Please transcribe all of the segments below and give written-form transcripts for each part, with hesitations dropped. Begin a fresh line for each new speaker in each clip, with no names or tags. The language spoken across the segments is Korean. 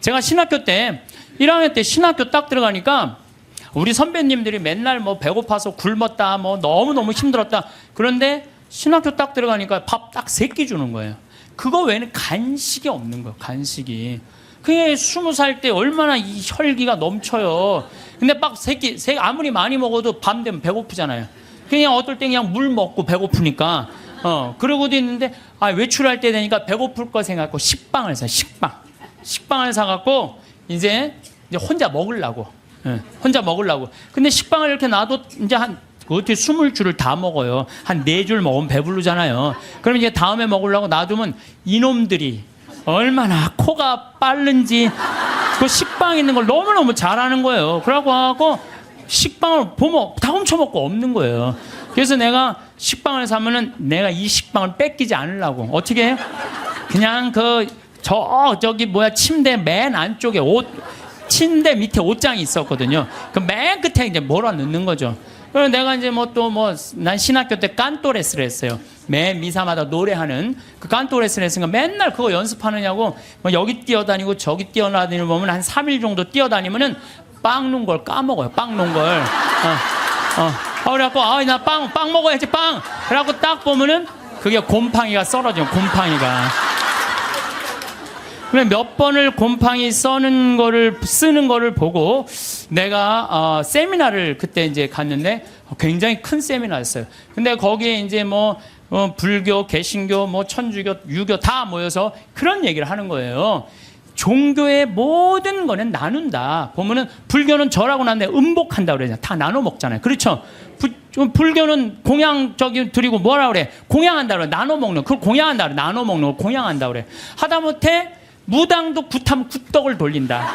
제가 신학교 때 1학년 때 신학교 딱 들어가니까 우리 선배님들이 맨날 뭐 배고파서 굶었다, 뭐 너무너무 힘들었다. 그런데 신학교 딱 들어가니까 밥 딱 3끼 주는 거예요. 그거 외에는 간식이 없는 거예요. 간식이. 그게 20살 때 얼마나 이 혈기가 넘쳐요. 근데 밥 3끼 아무리 많이 먹어도 밤 되면 배고프잖아요. 그냥 어떨 때 그냥 물 먹고 배고프니까 그러고도 있는데 외출할 때 되니까 배고플 거 생각하고 식빵을 사. 식빵을 사갖고 이제 혼자 먹으려고. 혼자 먹으려고. 근데 식빵을 이렇게 놔도 이제 어떻게 20줄을 다 먹어요. 한 4줄 먹으면 배부르잖아요. 그럼 이제 다음에 먹으려고 놔두면 이놈들이 얼마나 코가 빠른지 그 식빵 있는 걸 너무너무 잘하는 거예요. 그러고 식빵을 보면 다 훔쳐먹고 없는 거예요. 그래서 내가 식빵을 사면은 내가 이 식빵을 뺏기지 않으려고 어떻게 해요? 그냥 저기 침대 맨 안쪽에 침대 밑에 옷장이 있었거든요. 그 맨 끝에 이제 몰아 넣는 거죠. 그래서 내가 이제 난 신학교 때 깐또레스를 했어요. 매 미사마다 노래하는 그 깐또레스를 했으니까 맨날 그거 연습하느냐고 여기 뛰어다니고 저기 뛰어다니고 보면 한 3일 정도 뛰어다니면은 빵 놓은 걸 까먹어요. 빵 놓은 걸. 그래갖고 나 빵 먹어야지 빵. 그래갖고 딱 보면은 그게 곰팡이가 썰어져요. 곰팡이가. 그래 몇 번을 곰팡이 쓰는 거를 보고 내가 세미나를 그때 이제 갔는데 굉장히 큰 세미나였어요. 근데 거기에 이제 불교, 개신교, 천주교, 유교 다 모여서 그런 얘기를 하는 거예요. 종교의 모든 거는 나눈다. 보면은 불교는 절하고 난 다음에 음복한다 그러잖아요. 다 나눠 먹잖아요. 그렇죠? 불교는 공양 드리고 뭐라 그래? 공양한다 그래. 나눠 먹는. 그걸 공양한다 그래. 나눠 먹는 걸 공양한다 그래. 하다못해 무당도 굿하면 굿덕을 돌린다.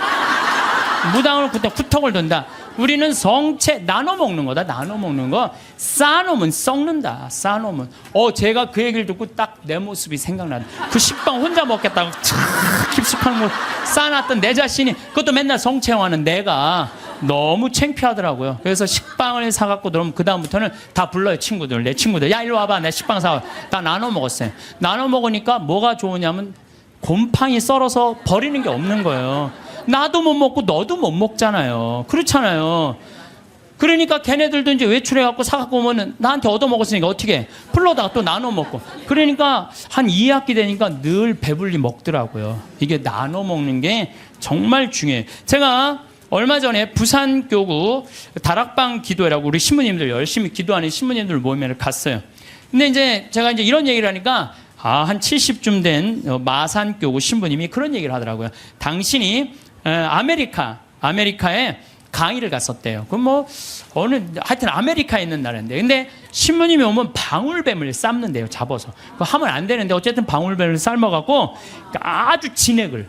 무당을 굿덕을 돈다. 우리는 성체 나눠 먹는 거다. 나눠 먹는 거. 쌓아놓으면 썩는다. 쌓아놓으면. 제가 그 얘기를 듣고 딱 내 모습이 생각나다. 그 식빵 혼자 먹겠다고 깊숙한 걸 쌓아놨던 내 자신이 그것도 맨날 성체화하는 내가 너무 창피하더라고요. 그래서 식빵을 사갖고 그러면 그 다음부터는 다 불러요. 친구들. 내 친구들. 야 일로 와봐. 내 식빵 사와. 다 나눠 먹었어요. 나눠 먹으니까 뭐가 좋으냐면 곰팡이 썰어서 버리는 게 없는 거예요. 나도 못 먹고 너도 못 먹잖아요. 그렇잖아요. 그러니까 걔네들도 이제 외출해갖고 사갖고 오면은 나한테 얻어먹었으니까 어떻게 해? 풀러다가 또 나눠 먹고. 그러니까 한 2학기 되니까 늘 배불리 먹더라고요. 이게 나눠 먹는 게 정말 중요해요. 제가 얼마 전에 부산교구 다락방 기도회라고 우리 신부님들 열심히 기도하는 신부님들 모임에 갔어요. 근데 이제 제가 이제 이런 얘기를 하니까 한 70쯤 된 마산교구 신부님이 그런 얘기를 하더라고요. 당신이 아메리카에 강의를 갔었대요. 그럼 하여튼 아메리카에 있는 나라인데. 근데 신부님이 오면 방울뱀을 삶는데요. 잡아서. 그거 하면 안 되는데 어쨌든 방울뱀을 삶아갖고 아주 진액을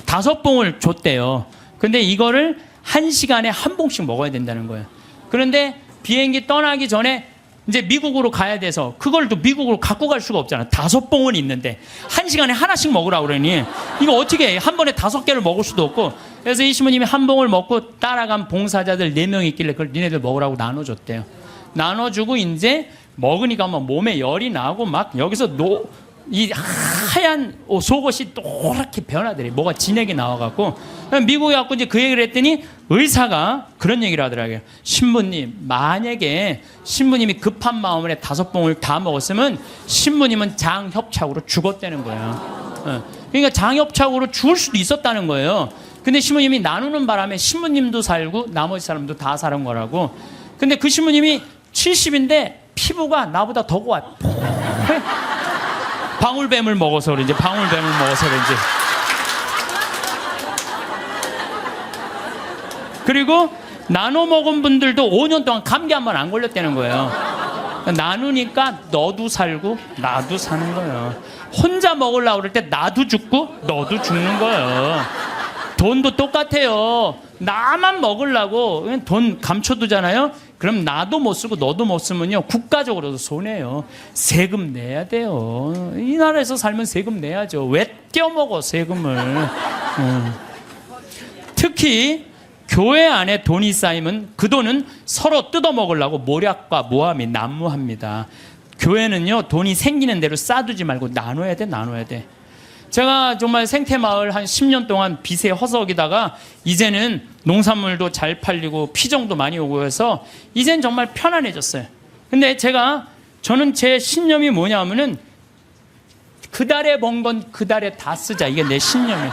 5봉을 줬대요. 근데 이거를 1시간에 1봉씩 먹어야 된다는 거예요. 그런데 비행기 떠나기 전에 이제 미국으로 가야 돼서 그걸 또 미국으로 갖고 갈 수가 없잖아. 5봉은 있는데 1시간에 하나씩 먹으라고 그러니 이거 어떻게 해? 한 번에 5개를 먹을 수도 없고. 그래서 이 신부님이 1봉을 먹고 따라간 봉사자들 4명 있길래 그걸 니네들 먹으라고 나눠줬대요. 나눠주고 이제 먹으니까 몸에 열이 나고 막 여기서 이 하얀 속옷이 노랗게 변하더래. 뭐가 진액이 나와갖고 미국에 갖고 이제 그 얘기를 했더니 의사가 그런 얘기를 하더라고요. 신부님, 만약에 신부님이 급한 마음에 5봉을 다 먹었으면 신부님은 장협착으로 죽었다는 거예요. 그러니까 장협착으로 죽을 수도 있었다는 거예요. 근데 신부님이 나누는 바람에 신부님도 살고 나머지 사람도 다 사는 거라고. 근데 그 신부님이 70인데 피부가 나보다 더 고와. 방울뱀을 먹어서 그런지. 그리고 나눠 먹은 분들도 5년 동안 감기 한 번 안 걸렸다는 거예요. 나누니까 너도 살고 나도 사는 거예요. 혼자 먹으려고 그럴 때 나도 죽고 너도 죽는 거예요. 돈도 똑같아요. 나만 먹으려고 돈 감춰두잖아요. 그럼 나도 못 쓰고 너도 못 쓰면요 국가적으로도 손해요. 세금 내야 돼요. 이 나라에서 살면 세금 내야죠. 왜 떼어먹어 세금을. 특히 교회 안에 돈이 쌓이면 그 돈은 서로 뜯어먹으려고 모략과 모함이 난무합니다. 교회는요 돈이 생기는 대로 쌓아두지 말고 나눠야 돼. 제가 정말 생태마을 한 10년 동안 빚에 허덕이다가 이제는 농산물도 잘 팔리고 피정도 많이 오고 해서 이젠 정말 편안해졌어요. 근데 저는 제 신념이 뭐냐면은 그달에 번 건 그달에 다 쓰자. 이게 내 신념이에요.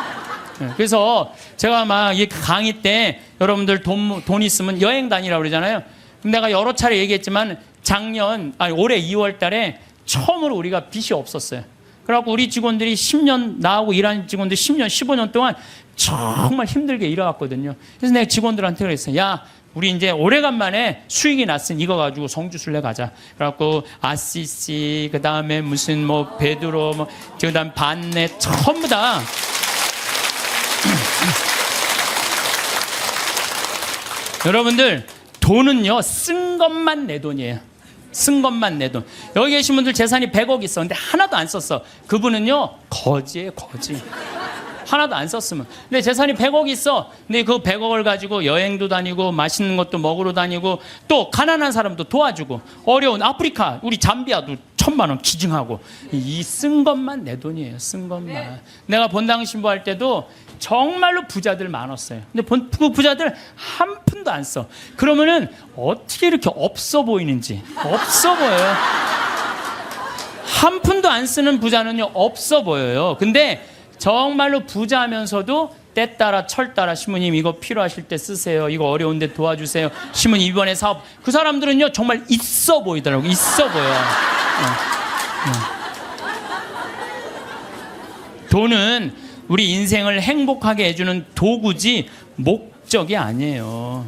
그래서 제가 막 이 강의 때 여러분들 돈 있으면 여행 다니라고 그러잖아요. 내가 여러 차례 얘기했지만 올해 2월 달에 처음으로 우리가 빚이 없었어요. 그래갖고 우리 직원들이 10년, 나하고 일하는 직원들이 10년, 15년 동안 정말 힘들게 일해왔거든요. 그래서 내가 직원들한테 그랬어요. 야, 우리 이제 오래간만에 수익이 났으니 이거 가지고 성주순례 가자. 그래갖고 아시시, 그 다음에 무슨 뭐 베드로, 그 다음 반내, 전부 다. 여러분들, 돈은요, 쓴 것만 내 돈이에요. 쓴 것만 내 돈. 여기 계신 분들 재산이 100억 있어. 근데 하나도 안 썼어. 그분은요, 거지예요, 거지. 하나도 안 썼으면. 근데 재산이 100억 있어. 근데 그 100억을 가지고 여행도 다니고 맛있는 것도 먹으러 다니고 또 가난한 사람도 도와주고 어려운 아프리카, 우리 잠비아도 1,000만 원 기증하고. 이 쓴 것만 내 돈이에요. 쓴 것만. 내가 본당 신부할 때도 정말로 부자들 많았어요. 근데 그 부자들 한 푼도 안 써. 그러면은 어떻게 이렇게 없어 보이는지. 없어 보여요. 한 푼도 안 쓰는 부자는요, 없어 보여요. 근데 정말로 부자면서도 때 따라 철 따라 신부님 이거 필요하실 때 쓰세요. 이거 어려운데 도와주세요. 신부님 이번에 사업. 그 사람들은요, 정말 있어 보이더라고요. 있어 보여. 돈은 우리 인생을 행복하게 해주는 도구지 목적이 아니에요.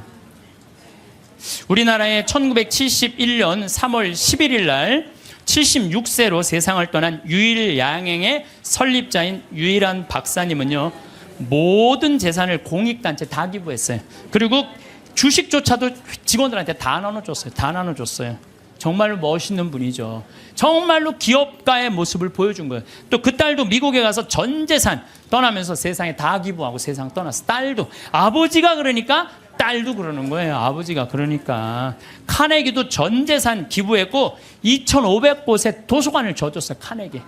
우리나라에 1971년 3월 11일 날 76세로 세상을 떠난 유일양행의 설립자인 유일한 박사님은요, 모든 재산을 공익단체 다 기부했어요. 그리고 주식조차도 직원들한테 다 나눠줬어요. 다 나눠줬어요. 정말로 멋있는 분이죠. 정말로 기업가의 모습을 보여준 거예요. 또 그 딸도 미국에 가서 전 재산 떠나면서 세상에 다 기부하고 세상 떠났어. 딸도. 아버지가 그러니까 딸도 그러는 거예요. 아버지가 그러니까. 카네기도 전 재산 기부했고 2,500곳에 도서관을 져줬어요. 카네기.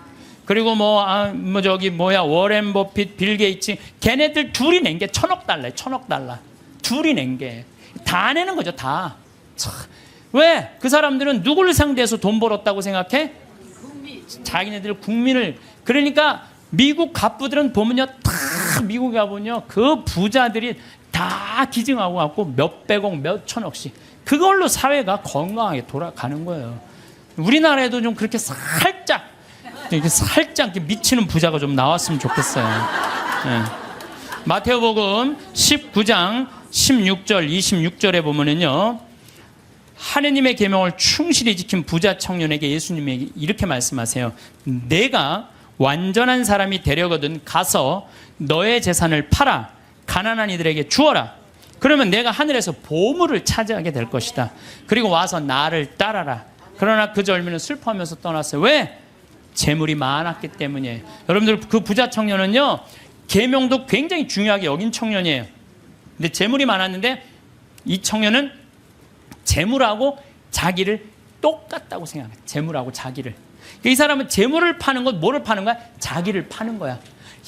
그리고 워렌 버핏, 빌 게이츠, 걔네들 둘이 낸 게 1,000억 달러예요. 1,000억 달러. 둘이 낸 게. 다 내는 거죠. 다. 왜? 그 사람들은 누구를 상대해서 돈 벌었다고 생각해? 자기네들 국민을. 그러니까 미국 갑부들은 보면요, 다 미국에 가보면요, 그 부자들이 다 기증하고 갖고 몇백억, 몇천억씩. 그걸로 사회가 건강하게 돌아가는 거예요. 우리나라에도 좀 그렇게 살짝 미치는 부자가 좀 나왔으면 좋겠어요. 네. 마태오복음 19장 16절, 26절에 보면은요, 하느님의 계명을 충실히 지킨 부자 청년에게 예수님이 이렇게 말씀하세요. 내가 완전한 사람이 되려거든 가서 너의 재산을 팔아 가난한 이들에게 주어라. 그러면 내가 하늘에서 보물을 차지하게 될 것이다. 그리고 와서 나를 따라라. 그러나 그 젊은이는 슬퍼하면서 떠났어요. 왜? 재물이 많았기 때문이에요. 여러분들, 그 부자 청년은요, 계명도 굉장히 중요하게 여긴 청년이에요. 근데 재물이 많았는데 이 청년은 재물하고 자기를 똑같다고 생각해요. 재물하고 자기를. 이 사람은 재물을 파는 것, 뭐를 파는 거야? 자기를 파는 거야.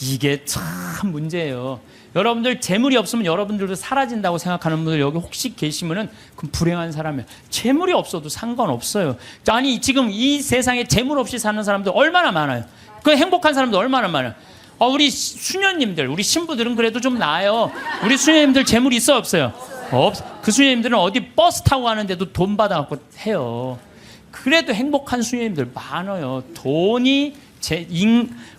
이게 참 문제예요. 여러분들 재물이 없으면 여러분들도 사라진다고 생각하는 분들 여기 혹시 계시면은 그럼 불행한 사람이에요. 재물이 없어도 상관없어요. 아니 지금 이 세상에 재물 없이 사는 사람들 얼마나 많아요. 그 행복한 사람들 얼마나 많아요. 우리 수녀님들, 우리 신부들은 그래도 좀 나아요. 우리 수녀님들 재물이 있어 없어요? 그 수녀님들은 어디 버스 타고 가는데도 돈 받아갖고 해요. 그래도 행복한 수녀님들 많아요. 돈이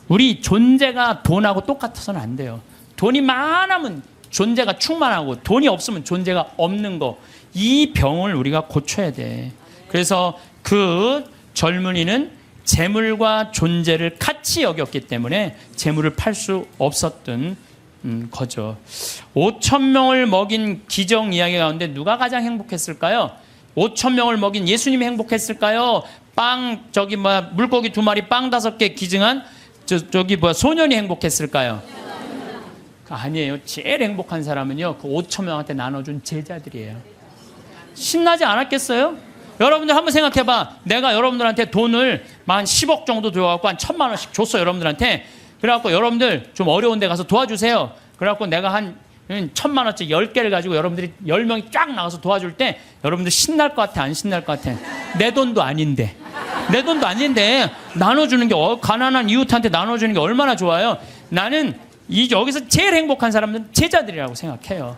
우리 존재가 돈하고 똑같아서는 안 돼요. 돈이 많으면 존재가 충만하고 돈이 없으면 존재가 없는 거. 이 병을 우리가 고쳐야 돼. 그래서 그 젊은이는 재물과 존재를 같이 여겼기 때문에 재물을 팔 수 없었던 거죠. 5,000명을 먹인 기적 이야기 가운데 누가 가장 행복했을까요? 5,000명을 먹인 예수님이 행복했을까요? 물고기 2마리 빵 5개 기증한 소년이 행복했을까요? 아니에요. 제일 행복한 사람은요, 그 5,000명한테 나눠준 제자들이에요. 신나지 않았겠어요? 여러분들 한번 생각해봐. 내가 여러분들한테 돈을 한 10억 정도 줘갖고 한 1,000만 원씩 줬어, 여러분들한테. 그래갖고 여러분들 좀 어려운 데 가서 도와주세요. 그래갖고 내가 한 1,000만 원짜리 10개를 가지고 여러분들이 10명이 쫙 나가서 도와줄 때 여러분들 신날 것 같아, 안 신날 것 같아? 내 돈도 아닌데. 내 돈도 아닌데 나눠주는 게, 가난한 이웃한테 나눠주는 게 얼마나 좋아요. 나는 여기서 제일 행복한 사람들은 제자들이라고 생각해요.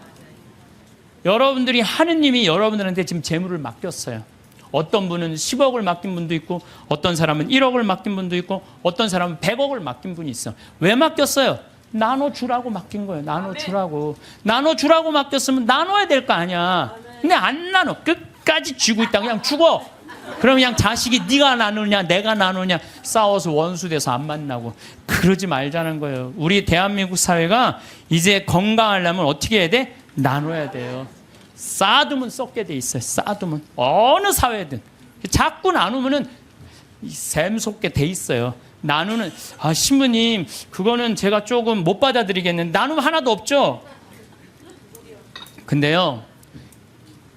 여러분들이, 하느님이 여러분들한테 지금 재물을 맡겼어요. 어떤 분은 10억을 맡긴 분도 있고, 어떤 사람은 1억을 맡긴 분도 있고, 어떤 사람은 100억을 맡긴 분이 있어. 왜 맡겼어요? 나눠주라고 맡긴 거예요. 나눠주라고. 나눠주라고 맡겼으면 나눠야 될 거 아니야. 근데 안 나눠. 끝까지 쥐고 있다. 그냥 죽어. 그럼 그냥 자식이 네가 나누냐 내가 나누냐 싸워서 원수돼서 안 만나고. 그러지 말자는 거예요. 우리 대한민국 사회가 이제 건강하려면 어떻게 해야 돼? 나눠야 돼요. 쌓아두면 썩게 돼 있어요. 쌓아두면 어느 사회든 자꾸 나누면은 샘솟게 돼 있어요. 나누는, 신부님 그거는 제가 조금 못 받아들이겠는데, 나누면 하나도 없죠. 근데요,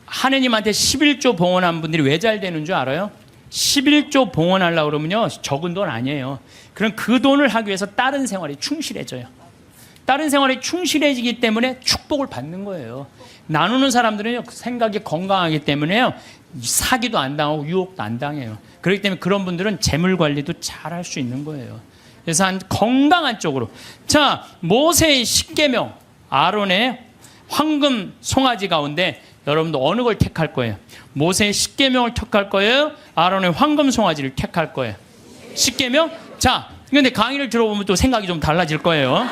하느님한테 11조 봉헌한 분들이 왜 잘 되는 줄 알아요? 11조 봉헌하려고 그러면요, 적은 돈 아니에요. 그럼 그 돈을 하기 위해서 다른 생활에 충실해져요. 다른 생활에 충실해지기 때문에 축복을 받는 거예요. 나누는 사람들은요, 생각이 건강하기 때문에요, 사기도 안 당하고 유혹도 안 당해요. 그렇기 때문에 그런 분들은 재물 관리도 잘 할 수 있는 거예요. 그래서 한 건강한 쪽으로. 자, 모세의 십계명, 아론의 황금 송아지 가운데 여러분도 어느 걸 택할 거예요? 모세의 십계명을 택할 거예요? 아론의 황금 송아지를 택할 거예요? 십계명? 자, 근데 강의를 들어보면 또 생각이 좀 달라질 거예요.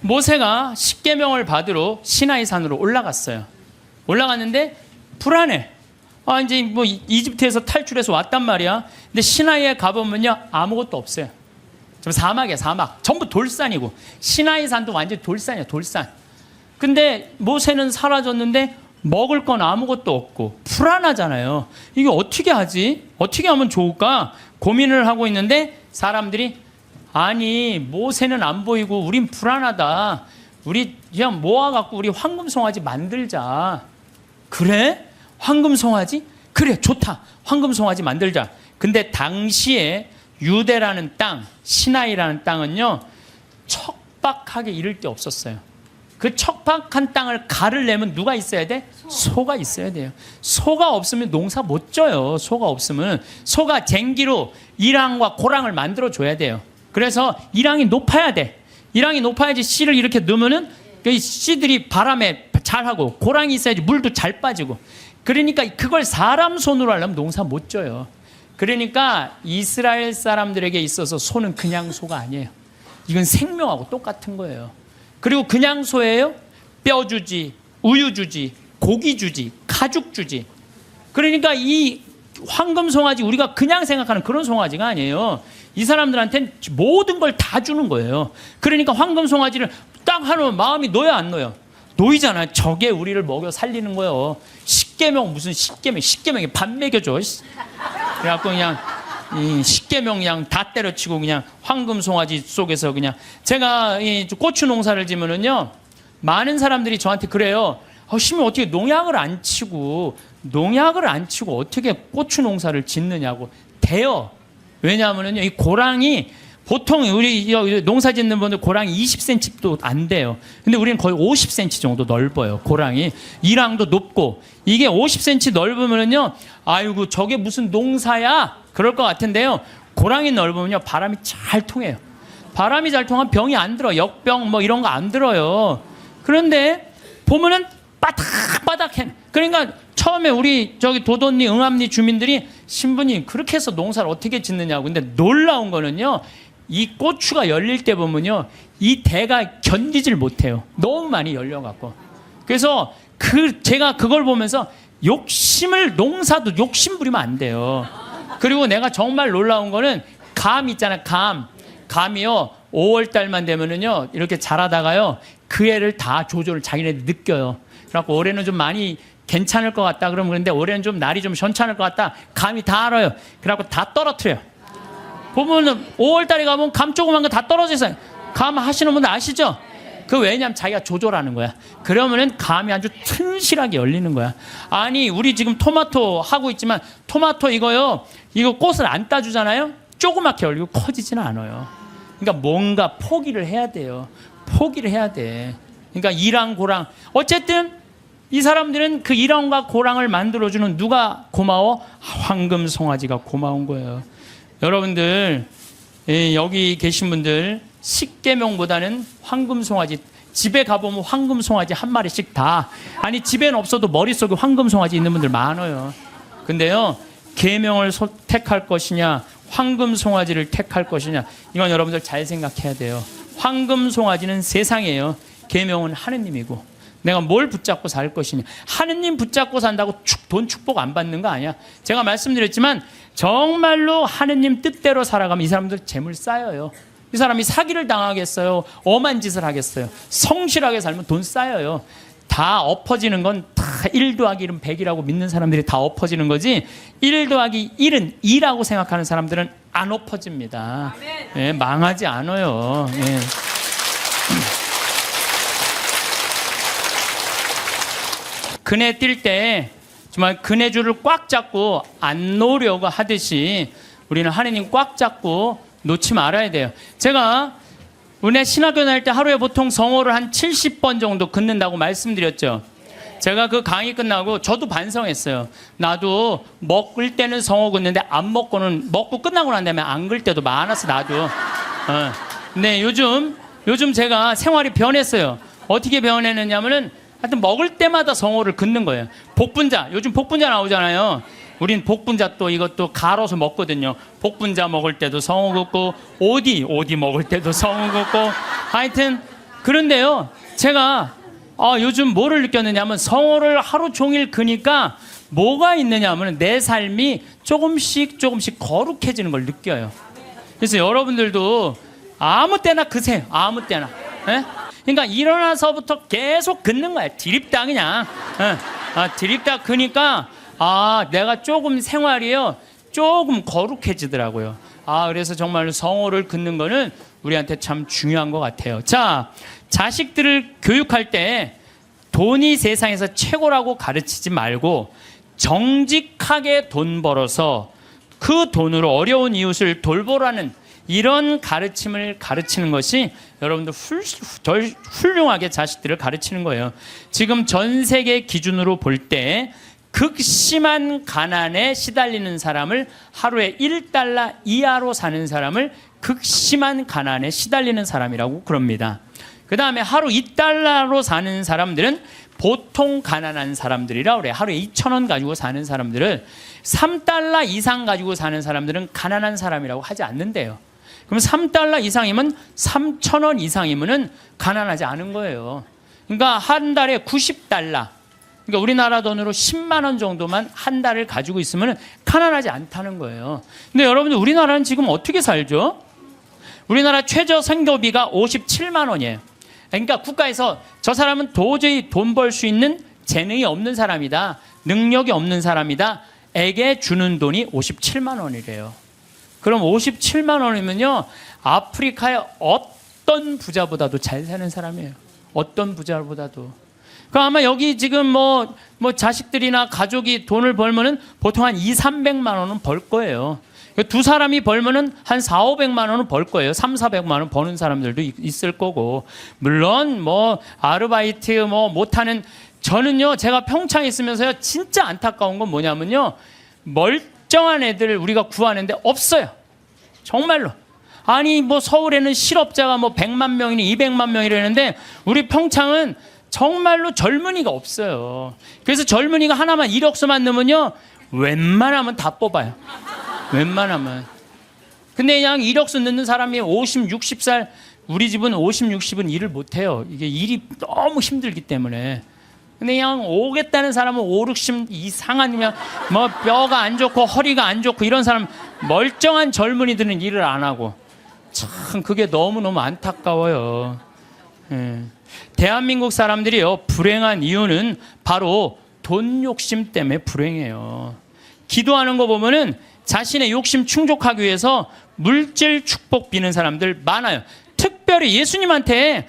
모세가 십계명을 받으러 시나이 산으로 올라갔어요. 올라갔는데 불안해. 이제 뭐 이집트에서 탈출해서 왔단 말이야. 근데 시나이에 가보면요, 아무것도 없어요. 좀 사막이야, 사막. 전부 돌산이고. 시나이 산도 완전 돌산이야, 돌산. 근데 모세는 사라졌는데 먹을 건 아무것도 없고 불안하잖아요. 이거 어떻게 하지? 어떻게 하면 좋을까? 고민을 하고 있는데 사람들이, 아니 모세는 안 보이고 우린 불안하다. 우리 그냥 모아갖고 우리 황금송아지 만들자. 그래? 황금송아지? 그래, 좋다. 황금송아지 만들자. 근데 당시에 유대라는 땅, 시나이라는 땅은요, 척박하게 이를 데 없었어요. 그 척박한 땅을 가르려면 누가 있어야 돼? 소가 있어야 돼요. 소가 없으면 농사 못 져요. 소가 없으면. 소가 쟁기로 이랑과 고랑을 만들어 줘야 돼요. 그래서 이랑이 높아야 돼. 이랑이 높아야지 씨를 이렇게 넣으면은 그 씨들이 바람에 잘하고, 고랑이 있어야지 물도 잘 빠지고. 그러니까 그걸 사람 손으로 하려면 농사 못 져요. 그러니까 이스라엘 사람들에게 있어서 소는 그냥 소가 아니에요. 이건 생명하고 똑같은 거예요. 그리고 그냥 소예요? 뼈 주지, 우유 주지, 고기 주지, 가죽 주지. 그러니까 이 황금 송아지, 우리가 그냥 생각하는 그런 송아지가 아니에요. 이 사람들한테는 모든 걸 다 주는 거예요. 그러니까 황금 송아지를 딱 하면 마음이 놓여, 안 놓여? 놓이잖아요. 저게 우리를 먹여 살리는 거예요. 십계명, 무슨 십계명이 밥 먹여줘. 그래갖고 그냥 이 십계명 그냥 다 때려치고 그냥 황금 송아지 속에서 그냥. 제가 이 고추 농사를 지면은요, 많은 사람들이 저한테 그래요. 신부 어떻게 농약을 안 치고 어떻게 고추 농사를 짓느냐고. 돼요. 왜냐하면은요, 이 고랑이 보통 우리 농사 짓는 분들 고랑이 20cm도 안 돼요. 근데 우리는 거의 50cm 정도 넓어요. 고랑이. 이랑도 높고. 이게 50cm 넓으면은요, 아이고 저게 무슨 농사야? 그럴 것 같은데요. 고랑이 넓으면요, 바람이 잘 통해요. 바람이 잘 통하면 병이 안 들어. 역병 뭐 이런 거 안 들어요. 그런데 보면은 바닥바닥해. 그러니까 처음에 우리 저기 도돈리, 응암리 주민들이, 신부님 그렇게 해서 농사를 어떻게 짓느냐고. 근데 놀라운 거는요, 이 고추가 열릴 때 보면요, 이 대가 견디질 못해요. 너무 많이 열려갖고. 그래서 제가 그걸 보면서 농사도 욕심 부리면 안 돼요. 그리고 내가 정말 놀라운 거는 감 있잖아요. 감이요, 5월 달만 되면은요, 이렇게 자라다가요, 그 애를 다 조절을 자기네들 느껴요. 그래갖고 올해는 좀 많이 괜찮을 것 같다 그러면, 그런데 올해는 좀 날이 좀 괜찮을 것 같다. 감이 다 알아요. 그래갖고 다 떨어뜨려요. 보면은 5월달에 가면 감 조그만 거 다 떨어져 있어요. 감 하시는 분들 아시죠? 그 왜냐면 자기가 조절하는 거야. 그러면은 감이 아주 튼실하게 열리는 거야. 아니 우리 지금 토마토 하고 있지만, 토마토 이거 꽃을 안 따주잖아요. 조그맣게 열리고 커지지는 않아요. 그러니까 뭔가 포기를 해야 돼요. 포기를 해야 돼. 그러니까 이랑 고랑. 어쨌든 이 사람들은 그 이랑과 고랑을 만들어주는 누가 고마워? 황금 송아지가 고마운 거예요. 여러분들 여기 계신 분들 십계명보다는 황금 송아지, 집에 가보면 황금 송아지 한 마리씩 다, 아니 집에는 없어도 머릿속에 황금 송아지 있는 분들 많아요. 근데요, 계명을 택할 것이냐 황금 송아지를 택할 것이냐, 이건 여러분들 잘 생각해야 돼요. 황금 송아지는 세상이에요. 계명은 하느님이고, 내가 뭘 붙잡고 살 것이냐. 하느님 붙잡고 산다고 돈 축복 안 받는 거 아니야. 제가 말씀드렸지만 정말로 하느님 뜻대로 살아가면 이 사람들 재물 쌓여요. 이 사람이 사기를 당하겠어요? 엄한 짓을 하겠어요? 성실하게 살면 돈 쌓여요. 다 엎어지는 건 다 1 더하기 1은 100이라고 믿는 사람들이 다 엎어지는 거지, 1 더하기 1은 2라고 생각하는 사람들은 안 엎어집니다. 예, 망하지 않아요. 예. 그네 뛸 때 정말 그네줄을 꽉 잡고 안 놓으려고 하듯이 우리는 하느님 꽉 잡고 놓지 말아야 돼요. 제가 은혜 신학교 다닐 때 하루에 보통 성호를 한 70번 정도 긋는다고 말씀드렸죠. 제가 그 강의 끝나고 저도 반성했어요. 나도 먹을 때는 성호 긋는데 안 먹고는, 먹고 끝나고 난 다음에 안 글 때도 많았어 나도. 근데 요즘 제가 생활이 변했어요. 어떻게 변했느냐면은 하여튼 먹을 때마다 성호를 긋는 거예요. 복분자, 요즘 복분자 나오잖아요. 우린 복분자 또 이것도 갈아서 먹거든요. 복분자 먹을 때도 성호 긋고, 오디 먹을 때도 성호 긋고, 하여튼 그런데요, 제가 요즘 뭐를 느꼈느냐면 성호를 하루 종일 그니까 뭐가 있느냐면 내 삶이 조금씩 거룩해지는 걸 느껴요. 그래서 여러분들도 아무 때나 그세요. 아무 때나. 예? 그러니까 일어나서부터 계속 긋는 거야. 디립다 그냥. 디립다 그니까 내가 조금 생활이요, 조금 거룩해지더라고요. 그래서 정말 성호를 긋는 거는 우리한테 참 중요한 것 같아요. 자, 자식들을 교육할 때 돈이 세상에서 최고라고 가르치지 말고 정직하게 돈 벌어서 그 돈으로 어려운 이웃을 돌보라는 이런 가르침을 가르치는 것이 여러분들 훌륭하게 자식들을 가르치는 거예요. 지금 전 세계 기준으로 볼 때 극심한 가난에 시달리는 사람을, 하루에 1달러 이하로 사는 사람을 극심한 가난에 시달리는 사람이라고 그럽니다. 그 다음에 하루 2달러로 사는 사람들은 보통 가난한 사람들이라 그래요. 하루에 2,000원 가지고 사는 사람들을, 3달러 이상 가지고 사는 사람들은 가난한 사람이라고 하지 않는데요. 그럼 3달러 이상이면 3,000원 이상이면은 가난하지 않은 거예요. 그러니까 한 달에 90달러, 그러니까 우리나라 돈으로 10만 원 정도만 한 달을 가지고 있으면 가난하지 않다는 거예요. 근데 여러분들 우리나라는 지금 어떻게 살죠? 우리나라 최저 생계비가 57만 원이에요. 그러니까 국가에서 저 사람은 도저히 돈 벌 수 있는 재능이 없는 사람이다, 능력이 없는 사람이다 에게 주는 돈이 57만 원이래요. 그럼 57만 원이면요, 아프리카의 어떤 부자보다도 잘 사는 사람이에요. 어떤 부자보다도. 그럼 아마 여기 지금 뭐 자식들이나 가족이 돈을 벌면은 보통 한 200~300만 원은 벌 거예요. 두 사람이 벌면은 한 400~500만 원은 벌 거예요. 300~400만 원 버는 사람들도 있을 거고. 물론 아르바이트 못하는, 저는요, 제가 평창에 있으면서요, 진짜 안타까운 건 뭐냐면요, 멀쩡한 애들 우리가 구하는데 없어요. 정말로. 아니 서울에는 실업자가 100만 명이니 200만 명이라는데 우리 평창은 정말로 젊은이가 없어요. 그래서 젊은이가 하나만 이력서만 넣으면요, 웬만하면 다 뽑아요. 웬만하면. 근데 그냥 이력서 넣는 사람이 50, 60살, 우리 집은 50, 60은 일을 못해요. 이게 일이 너무 힘들기 때문에. 근데 그냥 오겠다는 사람은 5, 60 이상한, 뼈가 안 좋고 허리가 안 좋고 이런 사람, 멀쩡한 젊은이들은 일을 안 하고. 참 그게 너무너무 안타까워요. 대한민국 사람들이요, 불행한 이유는 바로 돈 욕심 때문에 불행해요. 기도하는 거 보면은 자신의 욕심 충족하기 위해서 물질 축복 비는 사람들 많아요. 특별히 예수님한테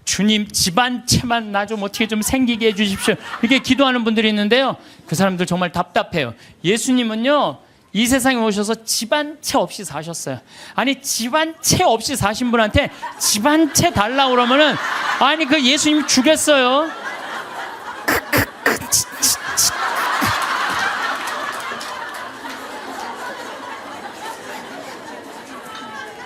주님 집안채만 나 좀 어떻게 좀 생기게 해주십시오, 이렇게 기도하는 분들이 있는데요, 그 사람들 정말 답답해요. 예수님은요, 이 세상에 오셔서 집 한 채 없이 사셨어요. 아니 집 한 채 없이 사신 분한테 집 한 채 달라고 그러면은 아니 그 예수님 주겠어요?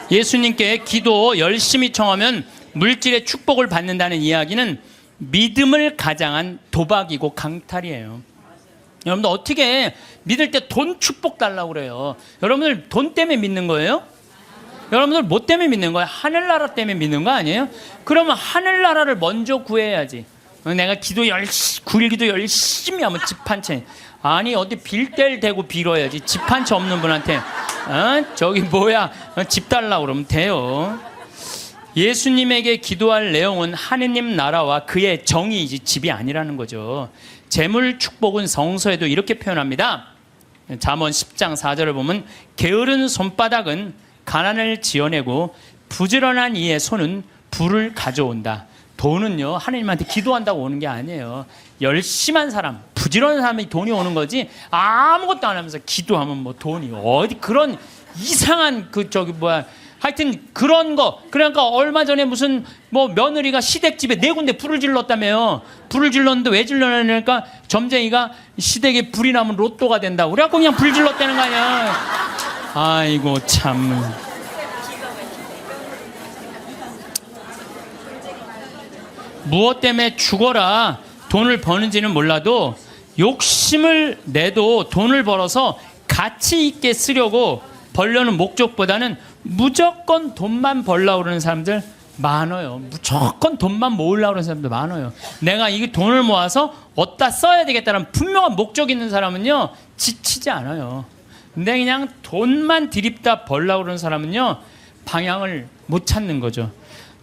예수님께 기도 열심히 청하면 물질의 축복을 받는다는 이야기는 믿음을 가장한 도박이고 강탈이에요. 여러분들 어떻게 믿을 때 돈 축복 달라고 그래요? 여러분들 돈 때문에 믿는 거예요? 여러분들 뭐 때문에 믿는 거예요? 하늘나라 때문에 믿는 거 아니에요? 그러면 하늘나라를 먼저 구해야지. 내가 기도 열심히 9일 기도 열심히 하면 집 한 채. 아니 어디 빌 떼를 대고 빌어야지. 집 한 채 없는 분한테 저기 뭐야 집 달라고 그러면 돼요. 예수님에게 기도할 내용은 하느님 나라와 그의 정의이지 집이 아니라는 거죠. 재물 축복은 성서에도 이렇게 표현합니다. 잠언 10장 4절을 보면 게으른 손바닥은 가난을 지어내고 부지런한 이의 손은 부를 가져온다. 돈은요 하느님한테 기도한다고 오는 게 아니에요. 열심한 사람, 부지런한 사람이 돈이 오는 거지 아무것도 안 하면서 기도하면 뭐 돈이 어디 그런 이상한 그 저기 뭐야 하여튼 그런 거. 그러니까 얼마 전에 무슨 뭐 며느리가 시댁집에 4군데 불을 질렀다며요. 불을 질렀는데 왜 질렀냐니까 점쟁이가 시댁에 불이 나면 로또가 된다고 그래갖고 그냥 불 질렀다는 거 아니야. 아이고 참. 무엇 때문에 죽어라 돈을 버는지는 몰라도 욕심을 내도 돈을 벌어서 가치 있게 쓰려고 벌려는 목적보다는 무조건 돈만 벌려고 그러는 사람들 많아요. 무조건 돈만 모으려고 그러는 사람들 많아요. 내가 이 돈을 모아서 어디다 써야 되겠다는 분명한 목적이 있는 사람은요 지치지 않아요. 근데 그냥 돈만 들입다 벌려고 그러는 사람은요 방향을 못 찾는 거죠.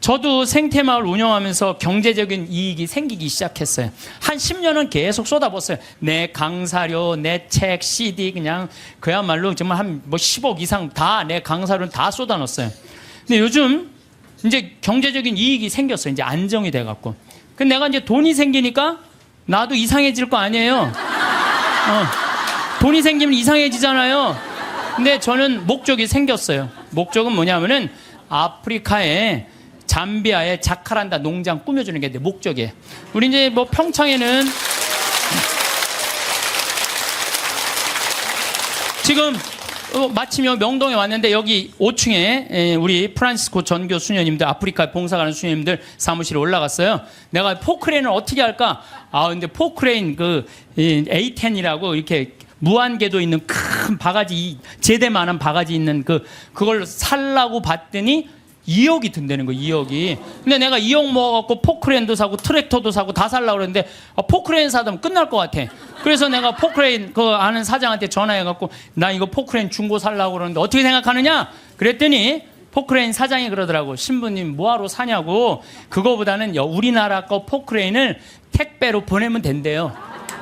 저도 생태마을 운영하면서 경제적인 이익이 생기기 시작했어요. 한 10년은 계속 쏟아붓어요. 내 강사료, 내 책, CD 그냥 그야말로 정말 한 뭐 10억 이상 다 내 강사료는 다 쏟아넣었어요. 근데 요즘 이제 경제적인 이익이 생겼어요. 이제 안정이 돼갖고. 근데 내가 이제 돈이 생기니까 나도 이상해질 거 아니에요. 돈이 생기면 이상해지잖아요. 근데 저는 목적이 생겼어요. 목적은 뭐냐면은 아프리카에 잠비아의 자카란다 농장 꾸며주는 게 내 목적이에요. 우리 이제 뭐 평창에는 지금 마침 명동에 왔는데 여기 5층에 우리 프란시스코 전교 수녀님들 아프리카 봉사 가는 수녀님들 사무실에 올라갔어요. 내가 포크레인을 어떻게 할까? 근데 포크레인 그 A10이라고 이렇게 무한궤도 있는 큰 바가지 제대만한 바가지 있는 그걸 살라고 봤더니 2억이 든다는 거예요. 2억이. 근데 내가 2억 모아갖고 포크레인도 사고 트랙터도 사고 다 살라고 그랬는데 포크레인 사면 끝날 것 같아. 그래서 내가 포크레인 그 아는 사장한테 전화해갖고 나 이거 포크레인 중고 살라고 그러는데 어떻게 생각하느냐? 그랬더니 포크레인 사장이 그러더라고. 신부님 뭐하러 사냐고. 그거보다는 우리나라 거 포크레인을 택배로 보내면 된대요.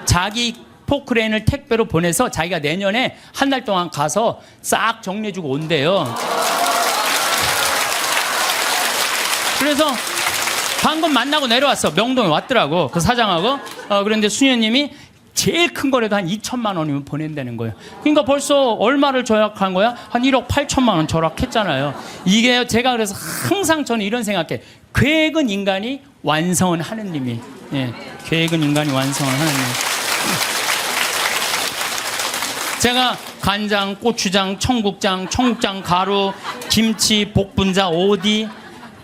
자기 포크레인을 택배로 보내서 자기가 내년에 한 달 동안 가서 싹 정리해주고 온대요. 그래서 방금 만나고 내려왔어. 명동에 왔더라고. 그 사장하고. 그런데 수녀님이 제일 큰 거라도 한 2천만 원이면 보낸다는 거예요. 그러니까 벌써 얼마를 절약한 거야? 한 1억 8천만 원 절약했잖아요. 이게 제가 그래서 항상 저는 이런 생각해. 계획은 인간이 완성은 하느님이. 예, 계획은 인간이 완성은 하느님. 제가 간장, 고추장, 청국장, 가루, 김치, 복분자, 오디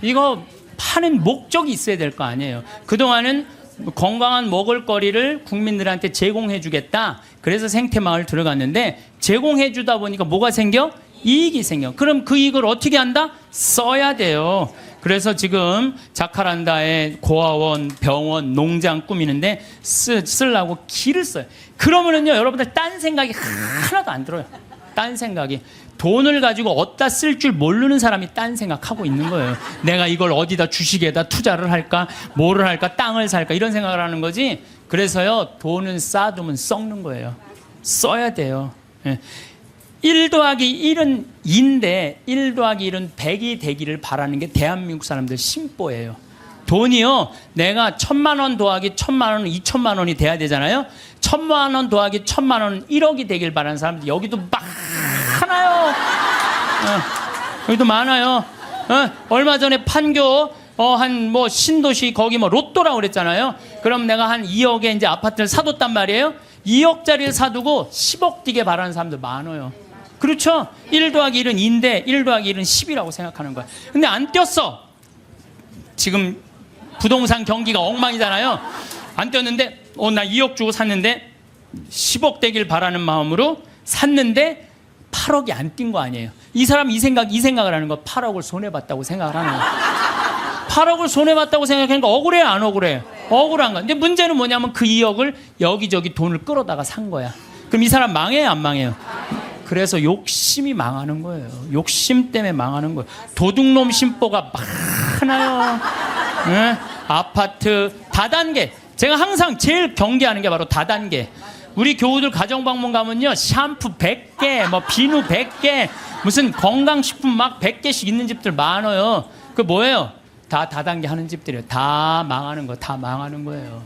이거 파는 목적이 있어야 될 거 아니에요. 그동안은 건강한 먹을거리를 국민들한테 제공해 주겠다. 그래서 생태마을 들어갔는데 제공해 주다 보니까 뭐가 생겨? 이익이 생겨. 그럼 그 이익을 어떻게 한다? 써야 돼요. 그래서 지금 자카란다에 고아원, 병원, 농장 꾸미는데 쓰려고 길을 써요. 그러면은요 여러분들 딴 생각이 하나도 안 들어요. 딴 생각이. 돈을 가지고 어디다 쓸 줄 모르는 사람이 딴 생각하고 있는 거예요. 내가 이걸 어디다 주식에다 투자를 할까? 뭐를 할까? 땅을 살까? 이런 생각을 하는 거지. 그래서요 돈은 쌓아두면 썩는 거예요. 써야 돼요. 1 더하기 1은 2인데 1 더하기 1은 100이 되기를 바라는 게 대한민국 사람들 심보예요. 돈이요 내가 1,000만 원 더하기 1,000만 원은 2,000만 원이 돼야 되잖아요. 1,000만 원 더하기 1,000만 원은 1억이 되길 바라는 사람들 여기도 많아요. 여기도 많아요. 얼마 전에 판교 한 뭐 신도시 거기 뭐 로또라고 그랬잖아요. 그럼 내가 한 2억에 이제 아파트를 사뒀단 말이에요. 2억짜리를 사두고 10억 뛰게 바라는 사람들 많아요. 그렇죠? 1 더하기 1은 2인데 1 더하기 1은 10이라고 생각하는 거야. 근데 안 뛰었어. 지금 부동산 경기가 엉망이잖아요. 안 뛰었는데 나 2억 주고 샀는데 10억 되길 바라는 마음으로 샀는데 8억이 안 뛴 거 아니에요. 이 사람 이 생각을 하는 거 8억을 손해봤다고 생각을 하는 거예요. 8억을 손해봤다고 생각하니까 억울해요, 안 억울해요? 억울한 거야. 근데 문제는 뭐냐면 그 2억을 여기저기 돈을 끌어다가 산 거야. 그럼 이 사람 망해요, 안 망해요? 그래서 욕심이 망하는 거예요. 욕심 때문에 망하는 거예요. 도둑놈 심보가 많아요. 네? 아파트 다단계. 제가 항상 제일 경계하는 게 바로 다단계. 우리 교우들 가정방문 가면요, 샴푸 100개, 뭐 비누 100개, 무슨 건강식품 막 100개씩 있는 집들 많아요. 그 뭐예요? 다 다단계 하는 집들이에요. 다 망하는 거, 다 망하는 거예요.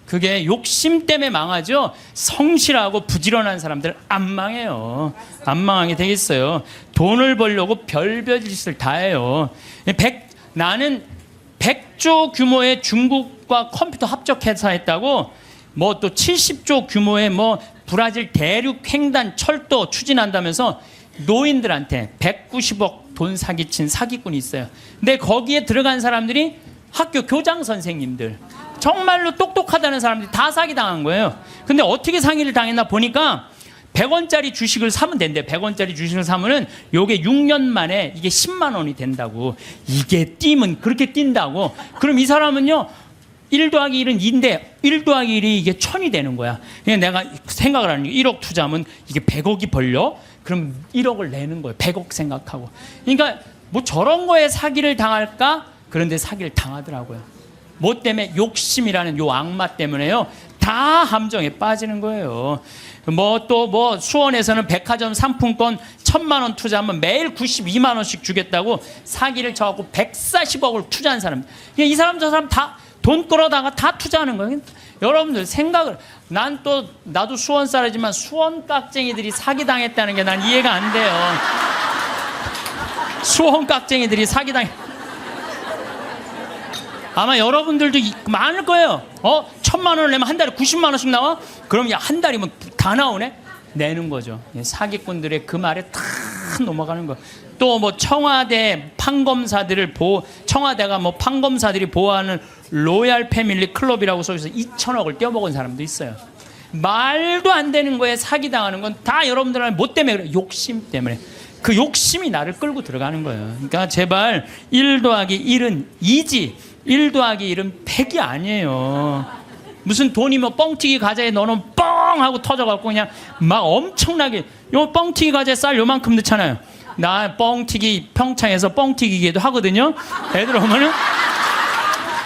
그게 욕심 때문에 망하죠. 성실하고 부지런한 사람들 안 망해요. 안 망하게 되겠어요. 돈을 벌려고 별별 짓을 다 해요. 나는 100조 규모의 중국과 컴퓨터 합작 회사 했다고, 뭐 또 70조 규모의 뭐 브라질 대륙 횡단 철도 추진한다면서 노인들한테 190억 돈 사기친 사기꾼이 있어요. 근데 거기에 들어간 사람들이 학교 교장 선생님들, 정말로 똑똑하다는 사람들이 다 사기당한 거예요. 근데 어떻게 상의를 당했나 보니까 100원짜리 주식을 사면 된대. 100원짜리 주식을 사면은 요게 6년 만에 이게 10만 원이 된다고. 이게 뛰면 그렇게 뛴다고. 그럼 이 사람은요, 1 더하기 1은 2인데 1 더하기 1이 이게 1000이 되는 거야. 그냥 내가 생각을 하는 게 1억 투자하면 이게 100억이 벌려? 그럼 1억을 내는 거예요. 100억 생각하고. 그러니까 뭐 저런 거에 사기를 당할까? 그런데 사기를 당하더라고요. 뭐 때문에? 욕심이라는 요 악마 때문에요. 다 함정에 빠지는 거예요. 뭐 또 뭐 수원에서는 백화점 상품권 1,000만 원 투자하면 매일 92만 원씩 주겠다고 사기를 쳐갖고 140억을 투자한 사람. 이 사람 저 사람 다 돈 끌어다가 다 투자하는 거예요. 여러분들 생각을, 나도 수원 사람이지만 수원 깍쟁이들이 사기당했다는 게 난 이해가 안 돼요. 수원 깍쟁이들이 사기당했. 아마 여러분들도 많을 거예요. 1,000만 원을 내면 한 달에 90만 원씩 나와? 그럼 야, 한 달이면 다 나오네? 내는 거죠. 사기꾼들의 그 말에 다 넘어가는 거. 또 뭐 청와대 판검사들을 청와대가 뭐 판검사들이 보호하는 로얄 패밀리 클럽이라고 써있어서 2천억을 떼어먹은 사람도 있어요. 말도 안 되는 거에 사기당하는 건 다 여러분들은 뭐 때문에 그래요? 욕심 때문에. 그 욕심이 나를 끌고 들어가는 거예요. 그러니까 제발 1 더하기 1은 2지 1 더하기 1은 100이 아니에요. 무슨 돈이 뭐 뻥튀기 과자에 넣어놓으면 뻥 하고 터져갖고 그냥 막 엄청나게, 요 뻥튀기 과자에 쌀 요만큼 넣잖아요. 나 뻥튀기 평창에서 뻥튀기 기계도 하거든요. 애들 오면은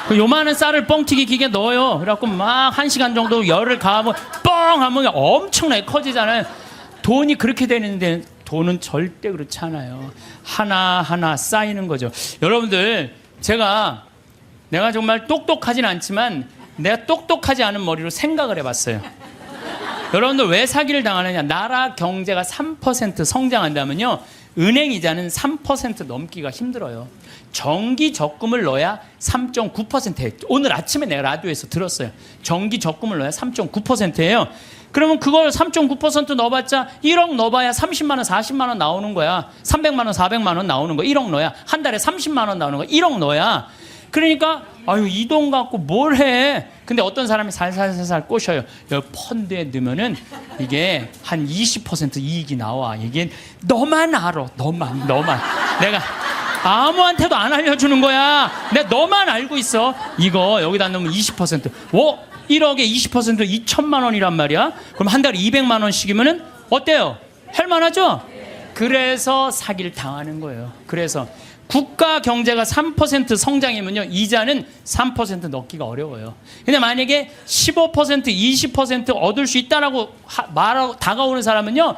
그 요만한 쌀을 뻥튀기 기계에 넣어요. 그래갖고 막 1시간 정도 열을 가하면 뻥 하면 엄청나게 커지잖아요. 돈이 그렇게 되는데 돈은 절대 그렇지 않아요. 하나하나 쌓이는 거죠. 여러분들, 내가 정말 똑똑하진 않지만 내가 똑똑하지 않은 머리로 생각을 해봤어요. 여러분들 왜 사기를 당하느냐? 나라 경제가 3% 성장한다면요, 은행 이자는 3% 넘기가 힘들어요. 정기 적금을 넣어야 3.9%예요. 오늘 아침에 내가 라디오에서 들었어요. 정기 적금을 넣어야 3.9%예요. 그러면 그걸 3.9% 넣어봤자 1억 넣어봐야 30만 원, 40만 원 나오는 거야. 300만 원, 400만 원 나오는 거야. 1억 넣어야. 한 달에 30만 원 나오는 거야. 1억 넣어야. 그러니까 이 돈 갖고 뭘 해? 근데 어떤 사람이 살살살살 꼬셔요. 여기 펀드에 넣으면은 이게 한 20% 이익이 나와. 이게 너만 알아. 너만. 내가 아무한테도 안 알려주는 거야. 내가 너만 알고 있어. 이거 여기다 넣으면 20%. 1억에 20% 2천만 원이란 말이야. 그럼 한 달에 200만 원씩이면은 어때요? 할만하죠? 그래서 사기를 당하는 거예요. 그래서 국가 경제가 3% 성장이면요, 이자는 3% 넣기가 어려워요. 근데 만약에 15%, 20% 얻을 수 있다라고 말하고 다가오는 사람은요,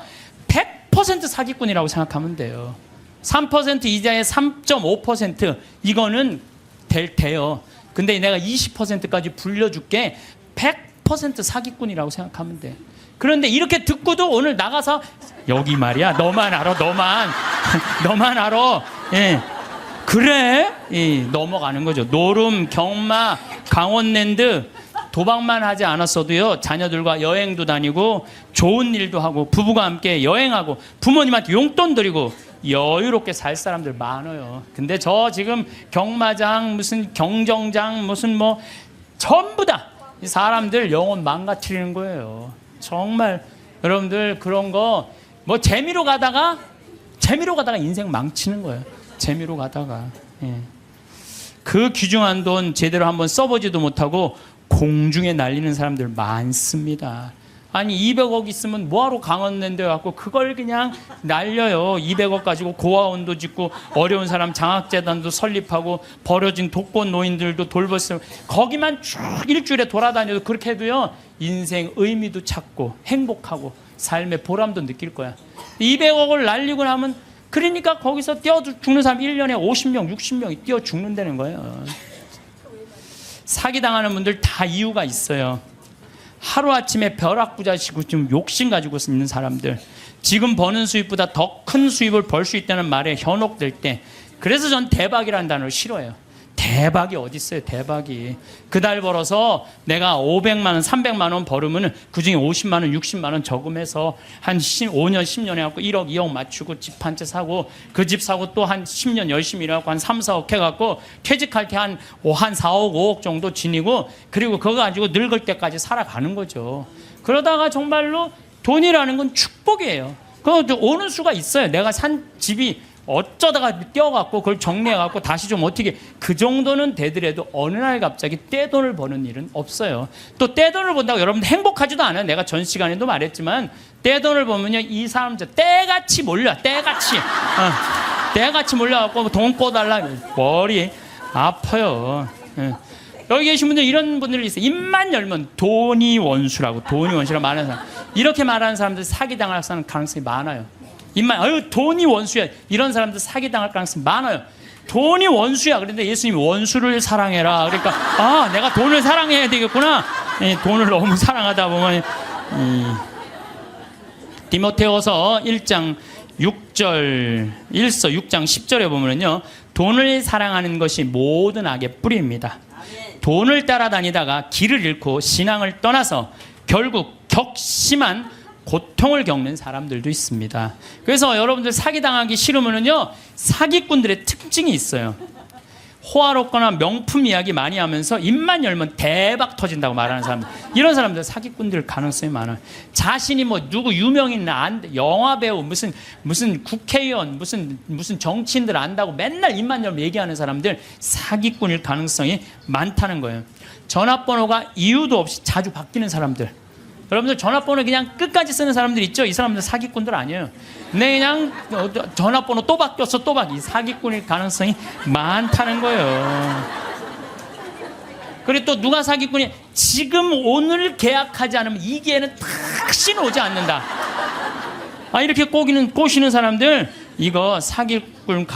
100% 사기꾼이라고 생각하면 돼요. 3% 이자에 3.5% 이거는 돼요. 근데 내가 20%까지 불려줄게. 10% 사기꾼이라고 생각하면 돼. 그런데 이렇게 듣고도 오늘 나가서 여기 말이야 너만 알아 너만 너만 알아. 예. 그래? 예, 넘어가는 거죠. 노름, 경마, 강원랜드 도박만 하지 않았어도요 자녀들과 여행도 다니고 좋은 일도 하고 부부가 함께 여행하고 부모님한테 용돈 드리고 여유롭게 살 사람들 많아요. 근데 저 지금 경마장 무슨 경정장 무슨 뭐 전부 다 이 사람들 영혼 망가뜨리는 거예요. 정말 여러분들 그런 거 뭐 재미로 가다가 인생 망치는 거예요. 재미로 가다가. 예. 그 귀중한 돈 제대로 한번 써보지도 못하고 공중에 날리는 사람들 많습니다. 아니 200억 있으면 뭐하러 강원랜드 갖고 그걸 그냥 날려요. 200억 가지고 고아원도 짓고 어려운 사람 장학재단도 설립하고 버려진 독거 노인들도 돌봤어요. 거기만 쭉 일주일에 돌아다녀도 그렇게 해도요 인생 의미도 찾고 행복하고 삶의 보람도 느낄 거야. 200억을 날리고 나면 그러니까 거기서 뛰어 죽는 사람 1년에 50명 60명이 뛰어 죽는다는 거예요. 사기당하는 분들 다 이유가 있어요. 하루아침에 벼락부자시고 좀 욕심 가지고 있는 사람들, 지금 버는 수입보다 더 큰 수입을 벌 수 있다는 말에 현혹될 때, 그래서 전 대박이라는 단어를 싫어해요. 대박이 어디 있어요? 대박이. 그 달 벌어서 내가 500만 원, 300만 원 벌으면 그중에 50만 원, 60만 원 저금해서 한 5년, 10년 해갖고 1억, 2억 맞추고 집 한 채 사고 그 집 사고 또 한 10년 열심히 일해갖고 한 3, 4억 해갖고 퇴직할 때 한 4억, 5억 정도 지니고 그리고 그거 가지고 늙을 때까지 살아가는 거죠. 그러다가 정말로 돈이라는 건 축복이에요. 그거 오는 수가 있어요. 내가 산 집이 어쩌다가 떼어갖고 그걸 정리해갖고 다시 좀 어떻게 그 정도는 되더라도 어느 날 갑자기 떼돈을 버는 일은 없어요. 또 떼돈을 번다고 여러분들 행복하지도 않아요. 내가 전 시간에도 말했지만 떼돈을 보면요 이 사람들 떼같이 몰려. 떼같이 몰려갖고 돈 꿔달라 머리 아파요. 여기 계신 분들 이런 분들이 있어요. 입만 열면 돈이 원수라고 말하는 사람, 이렇게 말하는 사람들 사기당할 가능성이 많아요. 입만 돈이 원수야 이런 사람들 사기당할 가능성이 많아요. 돈이 원수야. 그런데 예수님이 원수를 사랑해라. 그러니까 내가 돈을 사랑해야 되겠구나. 돈을 너무 사랑하다 보면 디모데후서 1장 6절 6장 10절에 보면요 돈을 사랑하는 것이 모든 악의 뿌리입니다. 돈을 따라다니다가 길을 잃고 신앙을 떠나서 결국 격심한 고통을 겪는 사람들도 있습니다. 그래서 여러분들 사기당하기 싫으면요 사기꾼들의 특징이 있어요. 호화롭거나 명품 이야기 많이 하면서 입만 열면 대박 터진다고 말하는 사람들, 이런 사람들 사기꾼들 가능성이 많아요. 자신이 뭐 누구 유명인 영화배우 무슨 국회의원 무슨 정치인들 안다고 맨날 입만 열면 얘기하는 사람들 사기꾼일 가능성이 많다는 거예요. 전화번호가 이유도 없이 자주 바뀌는 사람들, 여러분들 전화번호 그냥 끝까지 쓰는 사람들 있죠? 이 사람들 사기꾼들 아니에요. 근데 그냥 전화번호 또 바뀌었어 이 사기꾼일 가능성이 많다는 거예요. 그리고 또 누가 사기꾼이 지금 오늘 계약하지 않으면 이 기회는 다시 오지 않는다. 이렇게 꼬시는 사람들 이거 사기꾼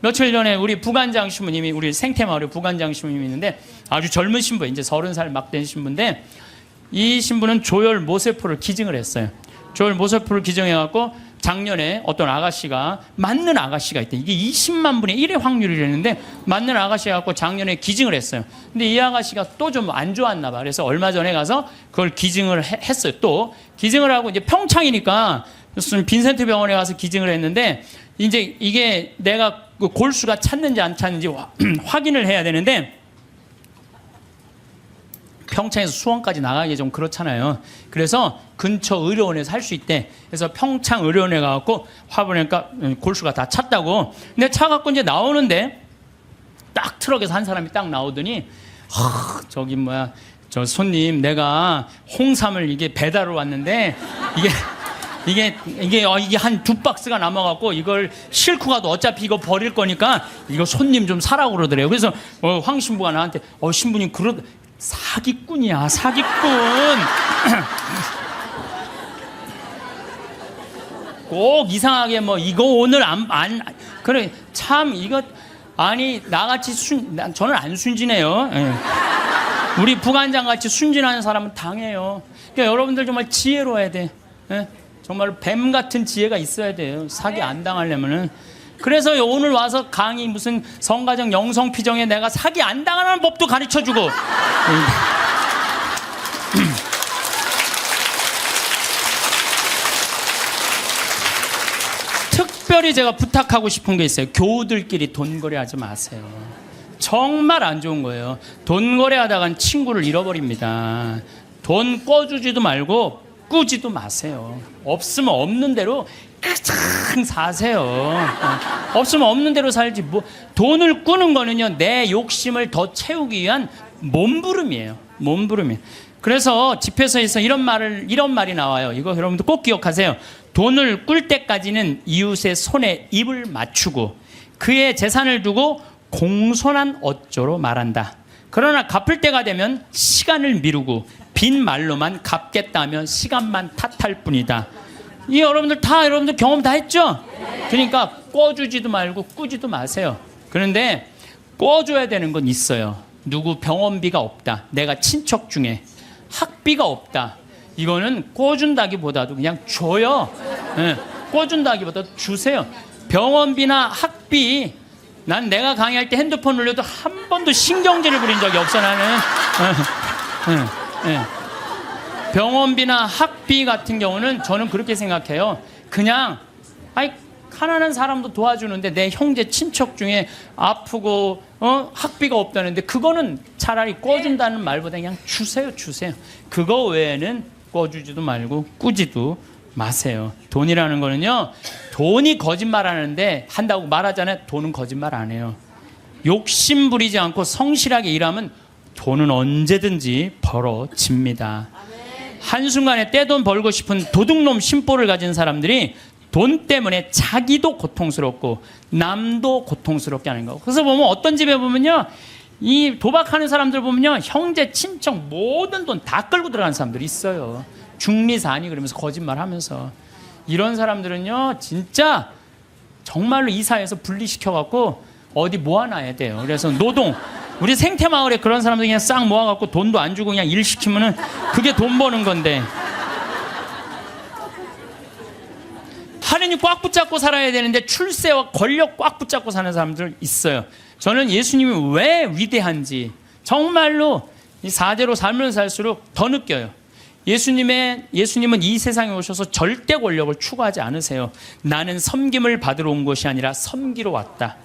며칠 전에 우리 부관장 신부님이 우리 생태마을에 부관장 신부님이 있는데 아주 젊은 신부 이제 30살 막 된 신부인데 이 신부는 조혈 모세포를 기증을 했어요. 조혈 모세포를 기증해갖고 작년에 어떤 아가씨가 맞는 아가씨가 있대. 이게 20만 분의 1의 확률이랬는데 맞는 아가씨가 갖고 작년에 기증을 했어요. 근데 이 아가씨가 또 좀 안 좋았나 봐. 그래서 얼마 전에 가서 그걸 기증을 했어요. 또 기증을 하고 이제 평창이니까 무슨 빈센트 병원에 가서 기증을 했는데 이제 이게 내가 그 골수가 찼는지 안 찼는지 확인을 해야 되는데 평창에서 수원까지 나가기 좀 그렇잖아요. 그래서 근처 의료원에서 할 수 있대. 그래서 평창 의료원에 가갖고 화보니까 골수가 다 찼다고. 근데 차 갖고 이제 나오는데 딱 트럭에서 한 사람이 딱 나오더니 저기 저 손님 내가 홍삼을 이게 배달을 왔는데 이게 한 2박스가 남아갖고 이걸 싣고 가도 어차피 이거 버릴 거니까 이거 손님 좀 사라고 그러더래요. 그래서 황 신부가 나한테 신부님 사기꾼이야 사기꾼. 꼭 이상하게 이거 오늘 그래 참 이거 아니 나같이 저는 안 순진해요. 우리 부관장 같이 순진한 사람은 당해요. 그러니까 여러분들 정말 지혜로워야 돼. 예? 정말 뱀 같은 지혜가 있어야 돼요. 사기 안 당하려면은. 그래서 오늘 와서 강의 무슨 성가정 영성피정에 내가 사기 안 당하는 법도 가르쳐주고. 특별히 제가 부탁하고 싶은 게 있어요. 교우들끼리 돈거래하지 마세요. 정말 안 좋은 거예요. 돈거래하다간 친구를 잃어버립니다. 돈 꿔주지도 말고 꾸지도 마세요. 없으면 없는 대로 그냥 사세요. 없으면 없는 대로 살지. 뭐 돈을 꾸는 거는요, 내 욕심을 더 채우기 위한 몸부림이에요. 몸부림이에요. 그래서 집회서에서 이런 말이 나와요. 이거 여러분들 꼭 기억하세요. 돈을 꿀 때까지는 이웃의 손에 입을 맞추고 그의 재산을 두고 공손한 어조로 말한다. 그러나 갚을 때가 되면 시간을 미루고 빈 말로만 갚겠다면 시간만 탓할 뿐이다. 이 여러분들 경험 다 했죠? 그러니까 꿔주지도 말고 꾸지도 마세요. 그런데 꿔줘야 되는 건 있어요. 누구 병원비가 없다. 내가 친척 중에 학비가 없다. 이거는 꿔준다기보다도 그냥 줘요. 네, 꿔준다기보다도 주세요. 병원비나 학비, 난 내가 강의할 때 핸드폰 울려도 한 번도 신경질을 부린 적이 없어 나는. 병원비나 학비 같은 경우는 저는 그렇게 생각해요. 그냥 가난한 사람도 도와주는데 내 형제 친척 중에 아프고 학비가 없다는데 그거는 차라리 꿔준다는 말보다 그냥 주세요. 그거 외에는 꿔주지도 말고 꾸지도 마세요. 돈이라는 거는요, 돈이 거짓말하는데 한다고 말하잖아요. 돈은 거짓말 안 해요. 욕심 부리지 않고 성실하게 일하면 돈은 언제든지 벌어집니다. 한순간에 떼돈 벌고 싶은 도둑놈 심보를 가진 사람들이 돈 때문에 자기도 고통스럽고 남도 고통스럽게 하는 거. 그래서 보면 어떤 집에 보면요, 이 도박하는 사람들 보면요, 형제 친척 모든 돈 다 끌고 들어가는 사람들이 있어요. 중리사니 그러면서 거짓말하면서. 이런 사람들은요 진짜 정말로 이 사회에서 분리시켜갖고 어디 모아놔야 돼요. 그래서 노동, 우리 생태마을에 그런 사람들 그냥 싹 모아갖고 돈도 안 주고 그냥 일 시키면은 그게 돈 버는 건데, 하느님 꽉 붙잡고 살아야 되는데 출세와 권력 꽉 붙잡고 사는 사람들 있어요. 저는 예수님이 왜 위대한지 정말로 이 4대로 삶을 살수록 더 느껴요. 예수님은 이 세상에 오셔서 절대 권력을 추구하지 않으세요. 나는 섬김을 받으러 온 것이 아니라 섬기러 왔다.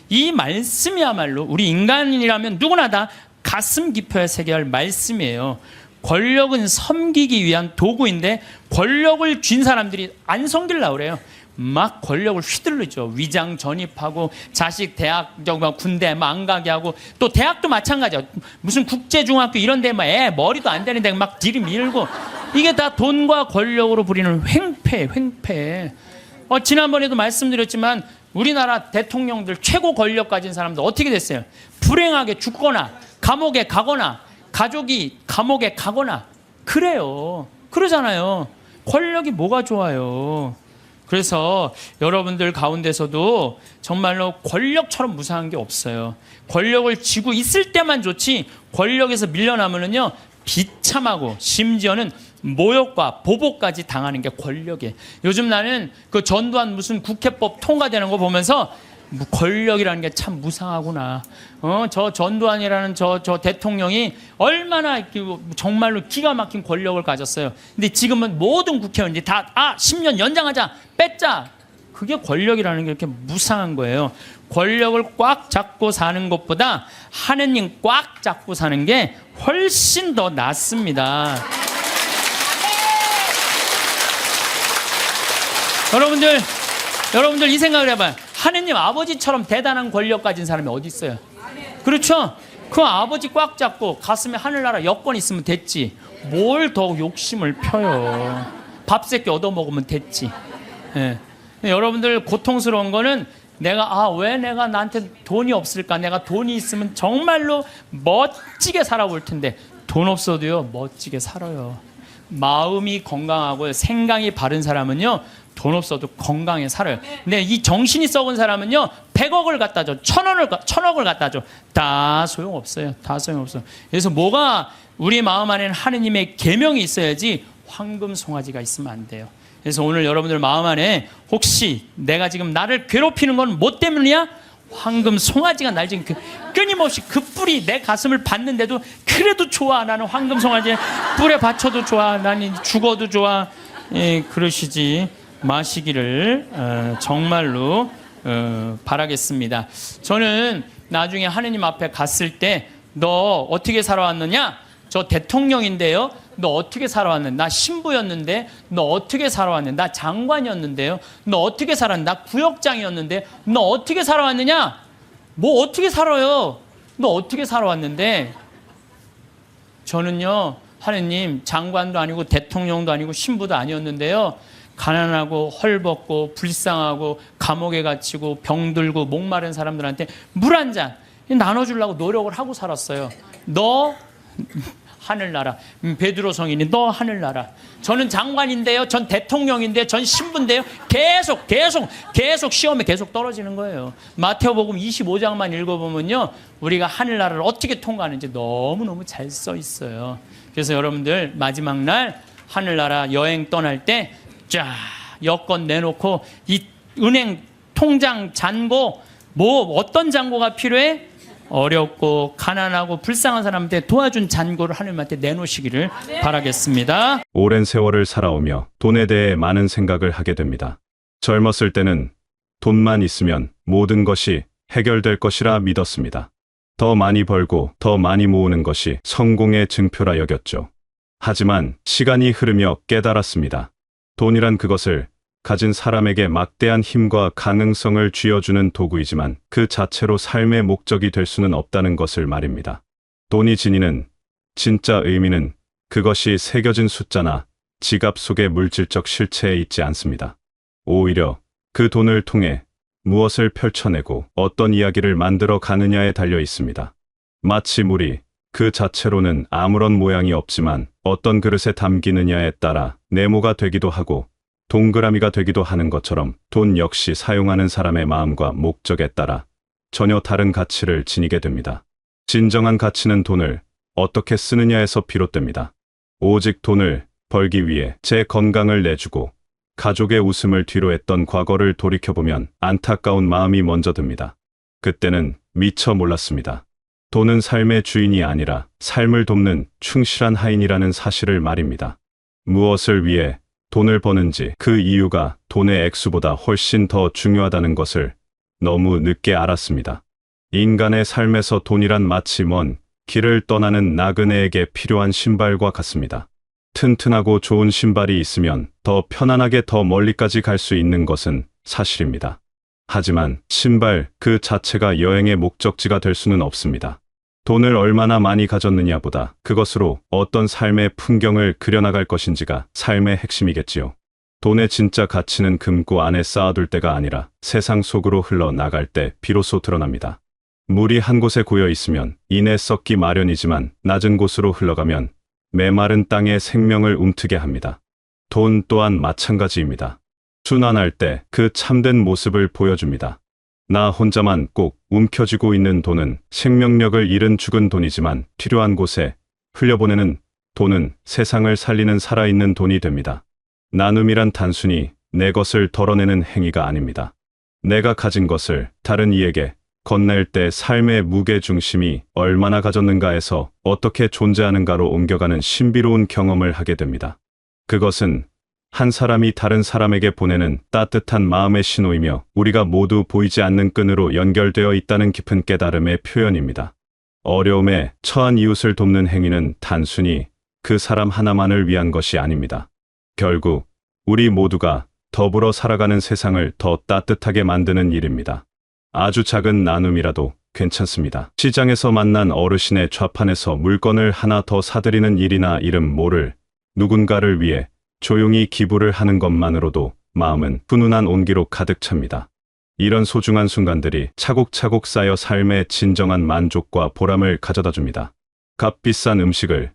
이 말씀이야말로 우리 인간이라면 누구나 다 가슴 깊어야 새겨야 할 말씀이에요. 권력은 섬기기 위한 도구인데 권력을 쥔 사람들이 안 섬기려고 그래요. 막 권력을 휘둘르죠. 위장 전입하고 자식 대학 군대 안 가게 하고, 또 대학도 마찬가지야. 무슨 국제중학교 이런 데 애 머리도 안 되는데 막 들이밀고, 이게 다 돈과 권력으로 부리는 횡패. 지난번에도 말씀드렸지만 우리나라 대통령들 최고 권력 가진 사람들 어떻게 됐어요? 불행하게 죽거나 감옥에 가거나 가족이 감옥에 가거나 그래요. 그러잖아요. 권력이 뭐가 좋아요. 그래서 여러분들 가운데서도 정말로 권력처럼 무상한 게 없어요. 권력을 쥐고 있을 때만 좋지, 권력에서 밀려나면은요 비참하고 심지어는 모욕과 보복까지 당하는 게 권력이에요. 요즘 나는 그 전두환 무슨 국회법 통과되는 거 보면서 권력이라는 게 참 무상하구나. 저 전두환이라는 저 대통령이 얼마나 정말로 기가 막힌 권력을 가졌어요. 근데 지금은 모든 국회의원들이 다 10년 연장하자, 뺐자. 그게 권력이라는 게 이렇게 무상한 거예요. 권력을 꽉 잡고 사는 것보다 하느님 꽉 잡고 사는 게 훨씬 더 낫습니다. 여러분들 이 생각을 해봐요. 하느님 아버지처럼 대단한 권력 가진 사람이 어디 있어요? 그렇죠? 그 아버지 꽉 잡고 가슴에 하늘나라 여권 있으면 됐지. 뭘 더 욕심을 펴요. 밥 새끼 얻어먹으면 됐지. 예. 여러분들 고통스러운 거는 왜 내가 나한테 돈이 없을까? 내가 돈이 있으면 정말로 멋지게 살아볼 텐데 돈 없어도요 멋지게 살아요. 마음이 건강하고 생각이 바른 사람은요 돈 없어도 건강에 살아요. 근데 이 정신이 썩은 사람은요, 100억을 갖다 줘, 1000억을 갖다 줘. 다 소용없어요. 다 소용없어요. 그래서 뭐가 우리 마음 안에는 하느님의 계명이 있어야지 황금 송아지가 있으면 안 돼요. 그래서 오늘 여러분들 마음 안에 혹시 내가 지금 나를 괴롭히는 건 뭐 때문이야? 황금 송아지가 날 지금 끊임없이 그 뿔이 내 가슴을 받는데도 그래도 좋아. 나는 황금 송아지 뿔에 받쳐도 좋아. 나는 죽어도 좋아. 예, 그러시지 마시기를 정말로 바라겠습니다. 저는 나중에 하느님 앞에 갔을 때 너 어떻게 살아왔느냐? 저 대통령인데요. 너 어떻게 살아왔는데? 나 신부였는데 너 어떻게 살아왔는데? 나 장관이었는데요. 너 어떻게 살았는데? 나 구역장이었는데 너 어떻게 살아왔느냐? 뭐 어떻게 살아요? 너 어떻게 살아왔는데? 저는요, 하느님, 장관도 아니고 대통령도 아니고 신부도 아니었는데요, 가난하고 헐벗고 불쌍하고 감옥에 갇히고 병들고 목마른 사람들한테 물 한 잔 나눠주려고 노력을 하고 살았어요. 너 하늘나라. 베드로 성인이 너 하늘나라. 저는 장관인데요, 전 대통령인데요, 전 신부인데요, 계속 시험에 계속 떨어지는 거예요. 마태복음 25장만 읽어보면요, 우리가 하늘나라를 어떻게 통과하는지 너무너무 잘 써 있어요. 그래서 여러분들 마지막 날 하늘나라 여행 떠날 때 쫙 여권 내놓고 이 은행 통장 잔고, 뭐 어떤 잔고가 필요해? 어렵고 가난하고 불쌍한 사람한테 도와준 잔고를 하나님한테 내놓으시기를 바라겠습니다.
오랜 세월을 살아오며 돈에 대해 많은 생각을 하게 됩니다. 젊었을 때는 돈만 있으면 모든 것이 해결될 것이라 믿었습니다. 더 많이 벌고 더 많이 모으는 것이 성공의 증표라 여겼죠. 하지만 시간이 흐르며 깨달았습니다. 돈이란 그것을 가진 사람에게 막대한 힘과 가능성을 쥐어주는 도구이지만 그 자체로 삶의 목적이 될 수는 없다는 것을 말입니다. 돈이 지니는 진짜 의미는 그것이 새겨진 숫자나 지갑 속의 물질적 실체에 있지 않습니다. 오히려 그 돈을 통해 무엇을 펼쳐내고 어떤 이야기를 만들어 가느냐에 달려 있습니다. 마치 물이 그 자체로는 아무런 모양이 없지만 어떤 그릇에 담기느냐에 따라 네모가 되기도 하고 동그라미가 되기도 하는 것처럼 돈 역시 사용하는 사람의 마음과 목적에 따라 전혀 다른 가치를 지니게 됩니다. 진정한 가치는 돈을 어떻게 쓰느냐에서 비롯됩니다. 오직 돈을 벌기 위해 제 건강을 내주고 가족의 웃음을 뒤로 했던 과거를 돌이켜보면 안타까운 마음이 먼저 듭니다. 그때는 미처 몰랐습니다. 돈은 삶의 주인이 아니라 삶을 돕는 충실한 하인이라는 사실을 말입니다. 무엇을 위해 돈을 버는지, 그 이유가 돈의 액수보다 훨씬 더 중요하다는 것을 너무 늦게 알았습니다. 인간의 삶에서 돈이란 마치 먼 길을 떠나는 나그네에게 필요한 신발과 같습니다. 튼튼하고 좋은 신발이 있으면 더 편안하게 더 멀리까지 갈 수 있는 것은 사실입니다. 하지만 신발 그 자체가 여행의 목적지가 될 수는 없습니다. 돈을 얼마나 많이 가졌느냐보다 그것으로 어떤 삶의 풍경을 그려나갈 것인지가 삶의 핵심이겠지요. 돈의 진짜 가치는 금고 안에 쌓아둘 때가 아니라 세상 속으로 흘러나갈 때 비로소 드러납니다. 물이 한 곳에 고여 있으면 이내 썩기 마련이지만 낮은 곳으로 흘러가면 메마른 땅의 생명을 움트게 합니다. 돈 또한 마찬가지입니다. 순환할 때 그 참된 모습을 보여줍니다. 나 혼자만 꼭 움켜쥐고 있는 돈은 생명력을 잃은 죽은 돈이지만 필요한 곳에 흘려보내는 돈은 세상을 살리는 살아있는 돈이 됩니다. 나눔이란 단순히 내 것을 덜어내는 행위가 아닙니다. 내가 가진 것을 다른 이에게 건넬 때 삶의 무게중심이 얼마나 가졌는가에서 어떻게 존재하는가로 옮겨가는 신비로운 경험을 하게 됩니다. 그것은 한 사람이 다른 사람에게 보내는 따뜻한 마음의 신호이며 우리가 모두 보이지 않는 끈으로 연결되어 있다는 깊은 깨달음의 표현입니다. 어려움에 처한 이웃을 돕는 행위는 단순히 그 사람 하나만을 위한 것이 아닙니다. 결국 우리 모두가 더불어 살아가는 세상을 더 따뜻하게 만드는 일입니다. 아주 작은 나눔이라도 괜찮습니다. 시장에서 만난 어르신의 좌판에서 물건을 하나 더 사드리는 일이나 이름 모를 누군가를 위해 조용히 기부를 하는 것만으로도 마음은 훈훈한 온기로 가득 찹니다. 이런 소중한 순간들이 차곡차곡 쌓여 삶의 진정한 만족과 보람을 가져다 줍니다. 값비싼 음식을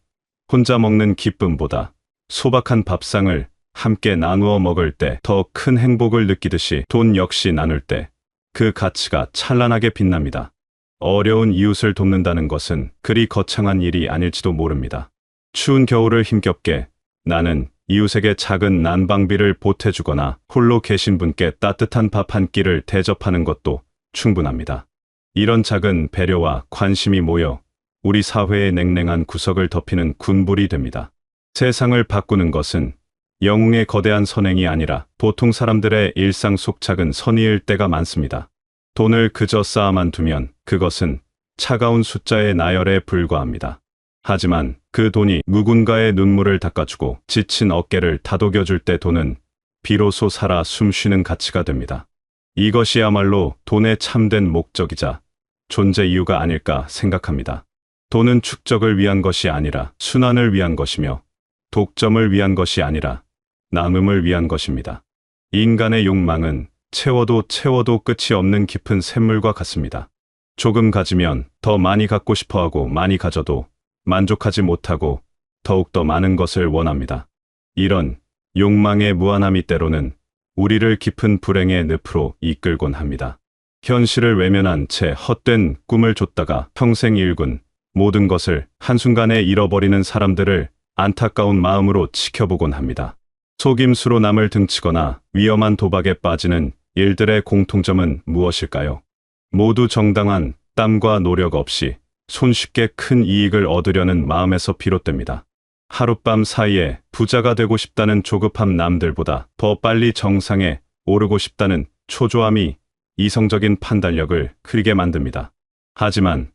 혼자 먹는 기쁨보다 소박한 밥상을 함께 나누어 먹을 때 더 큰 행복을 느끼듯이 돈 역시 나눌 때 그 가치가 찬란하게 빛납니다. 어려운 이웃을 돕는다는 것은 그리 거창한 일이 아닐지도 모릅니다. 추운 겨울을 힘겹게 나는 이웃에게 작은 난방비를 보태주거나 홀로 계신 분께 따뜻한 밥 한 끼를 대접하는 것도 충분합니다. 이런 작은 배려와 관심이 모여 우리 사회의 냉랭한 구석을 덮이는 군불이 됩니다. 세상을 바꾸는 것은 영웅의 거대한 선행이 아니라 보통 사람들의 일상 속 작은 선의일 때가 많습니다. 돈을 그저 쌓아만 두면 그것은 차가운 숫자의 나열에 불과합니다. 하지만 그 돈이 누군가의 눈물을 닦아주고 지친 어깨를 다독여줄 때 돈은 비로소 살아 숨쉬는 가치가 됩니다. 이것이야말로 돈의 참된 목적이자 존재 이유가 아닐까 생각합니다. 돈은 축적을 위한 것이 아니라 순환을 위한 것이며 독점을 위한 것이 아니라 나눔을 위한 것입니다. 인간의 욕망은 채워도 끝이 없는 깊은 샘물과 같습니다. 조금 가지면 더 많이 갖고 싶어하고 많이 가져도 만족하지 못하고 더욱더 많은 것을 원합니다. 이런 욕망의 무한함이 때로는 우리를 깊은 불행의 늪으로 이끌곤 합니다. 현실을 외면한 채 헛된 꿈을 쫓다가 평생 일군 모든 것을 한순간에 잃어버리는 사람들을 안타까운 마음으로 지켜보곤 합니다. 속임수로 남을 등치거나 위험한 도박에 빠지는 일들의 공통점은 무엇일까요? 모두 정당한 땀과 노력 없이 손쉽게 큰 이익을 얻으려는 마음에서 비롯됩니다. 하룻밤 사이에 부자가 되고 싶다는 조급함, 남들보다 더 빨리 정상에 오르고 싶다는 초조함이 이성적인 판단력을 흐리게 만듭니다. 하지만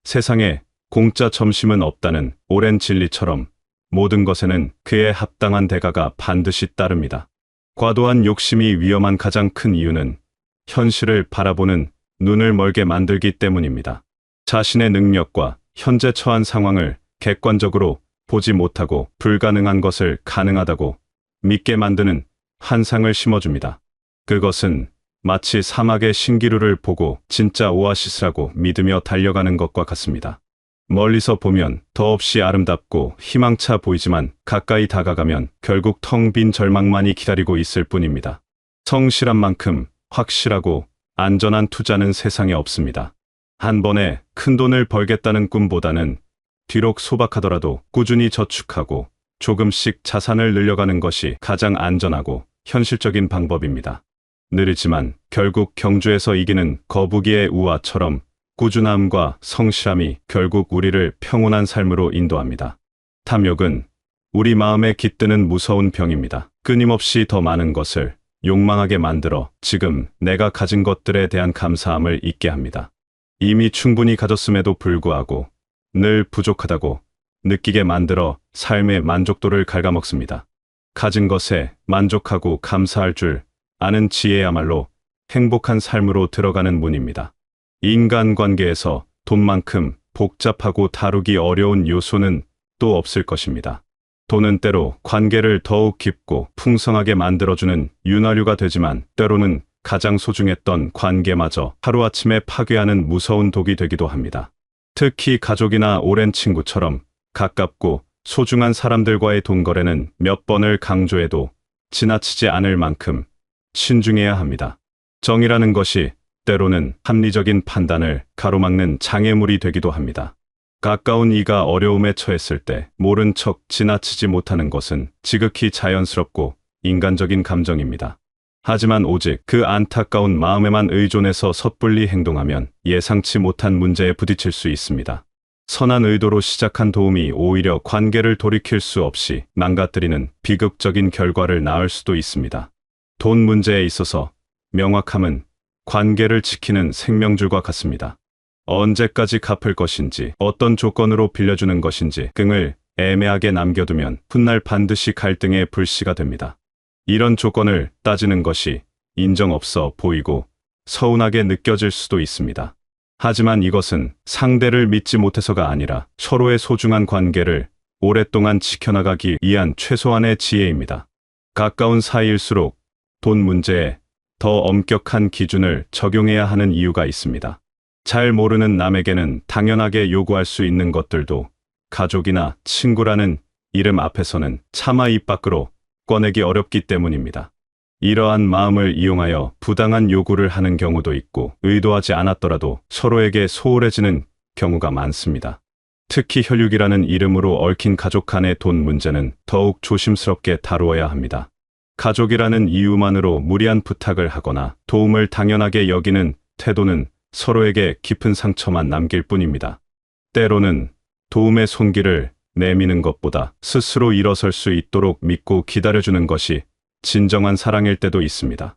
세상에 공짜 점심은 없다는 오랜 진리처럼 모든 것에는 그에 합당한 대가가 반드시 따릅니다. 과도한 욕심이 위험한 가장 큰 이유는 현실을 바라보는 눈을 멀게 만들기 때문입니다. 자신의 능력과 현재 처한 상황을 객관적으로 보지 못하고 불가능한 것을 가능하다고 믿게 만드는 환상을 심어줍니다. 그것은 마치 사막의 신기루를 보고 진짜 오아시스라고 믿으며 달려가는 것과 같습니다. 멀리서 보면 더없이 아름답고 희망차 보이지만 가까이 다가가면 결국 텅 빈 절망만이 기다리고 있을 뿐입니다. 성실한 만큼 확실하고 안전한 투자는 세상에 없습니다. 한 번에 큰 돈을 벌겠다는 꿈보다는 뒤로 소박하더라도 꾸준히 저축하고 조금씩 자산을 늘려가는 것이 가장 안전하고 현실적인 방법입니다. 느리지만 결국 경주에서 이기는 거북이의 우화처럼 꾸준함과 성실함이 결국 우리를 평온한 삶으로 인도합니다. 탐욕은 우리 마음에 깃드는 무서운 병입니다. 끊임없이 더 많은 것을 욕망하게 만들어 지금 내가 가진 것들에 대한 감사함을 잊게 합니다. 이미 충분히 가졌음에도 불구하고 늘 부족하다고 느끼게 만들어 삶의 만족도를 갉아먹습니다. 가진 것에 만족하고 감사할 줄 아는 지혜야말로 행복한 삶으로 들어가는 문입니다. 인간관계에서 돈만큼 복잡하고 다루기 어려운 요소는 또 없을 것입니다. 돈은 때로 관계를 더욱 깊고 풍성하게 만들어주는 윤활유가 되지만 때로는 가장 소중했던 관계마저 하루아침에 파괴하는 무서운 독이 되기도 합니다. 특히 가족이나 오랜 친구처럼 가깝고 소중한 사람들과의 돈 거래는 몇 번을 강조해도 지나치지 않을 만큼 신중해야 합니다. 정이라는 것이 때로는 합리적인 판단을 가로막는 장애물이 되기도 합니다. 가까운 이가 어려움에 처했을 때 모른 척 지나치지 못하는 것은 지극히 자연스럽고 인간적인 감정입니다. 하지만 오직 그 안타까운 마음에만 의존해서 섣불리 행동하면 예상치 못한 문제에 부딪힐 수 있습니다. 선한 의도로 시작한 도움이 오히려 관계를 돌이킬 수 없이 망가뜨리는 비극적인 결과를 낳을 수도 있습니다. 돈 문제에 있어서 명확함은 관계를 지키는 생명줄과 같습니다. 언제까지 갚을 것인지, 어떤 조건으로 빌려주는 것인지 등을 애매하게 남겨두면 훗날 반드시 갈등의 불씨가 됩니다. 이런 조건을 따지는 것이 인정 없어 보이고 서운하게 느껴질 수도 있습니다. 하지만 이것은 상대를 믿지 못해서가 아니라 서로의 소중한 관계를 오랫동안 지켜나가기 위한 최소한의 지혜입니다. 가까운 사이일수록 돈 문제에 더 엄격한 기준을 적용해야 하는 이유가 있습니다. 잘 모르는 남에게는 당연하게 요구할 수 있는 것들도 가족이나 친구라는 이름 앞에서는 차마 입 밖으로 꺼내기 어렵기 때문입니다. 이러한 마음을 이용하여 부당한 요구를 하는 경우도 있고 의도하지 않았더라도 서로에게 소홀해지는 경우가 많습니다. 특히 혈육이라는 이름으로 얽힌 가족 간의 돈 문제는 더욱 조심스럽게 다루어야 합니다. 가족이라는 이유만으로 무리한 부탁을 하거나 도움을 당연하게 여기는 태도는 서로에게 깊은 상처만 남길 뿐입니다. 때로는 도움의 손길을 내미는 것보다 스스로 일어설 수 있도록 믿고 기다려주는 것이 진정한 사랑일 때도 있습니다.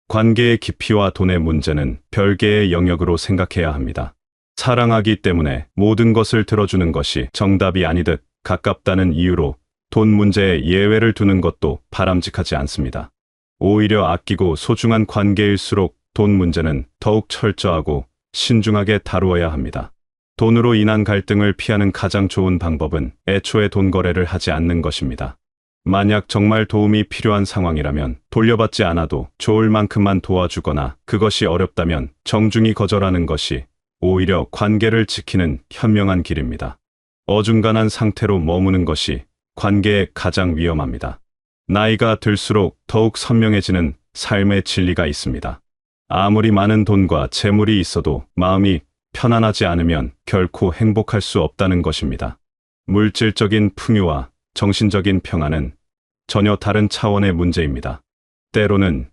관계의 깊이와 돈의 문제는 별개의 영역으로 생각해야 합니다. 사랑하기 때문에 모든 것을 들어주는 것이 정답이 아니듯 가깝다는 이유로 돈 문제에 예외를 두는 것도 바람직하지 않습니다. 오히려 아끼고 소중한 관계일수록 돈 문제는 더욱 철저하고 신중하게 다루어야 합니다. 돈으로 인한 갈등을 피하는 가장 좋은 방법은 애초에 돈 거래를 하지 않는 것입니다. 만약 정말 도움이 필요한 상황이라면 돌려받지 않아도 좋을 만큼만 도와주거나 그것이 어렵다면 정중히 거절하는 것이 오히려 관계를 지키는 현명한 길입니다. 어중간한 상태로 머무는 것이 관계에 가장 위험합니다. 나이가 들수록 더욱 선명해지는 삶의 진리가 있습니다. 아무리 많은 돈과 재물이 있어도 마음이 편안하지 않으면 결코 행복할 수 없다는 것입니다. 물질적인 풍요와 정신적인 평안은 전혀 다른 차원의 문제입니다. 때로는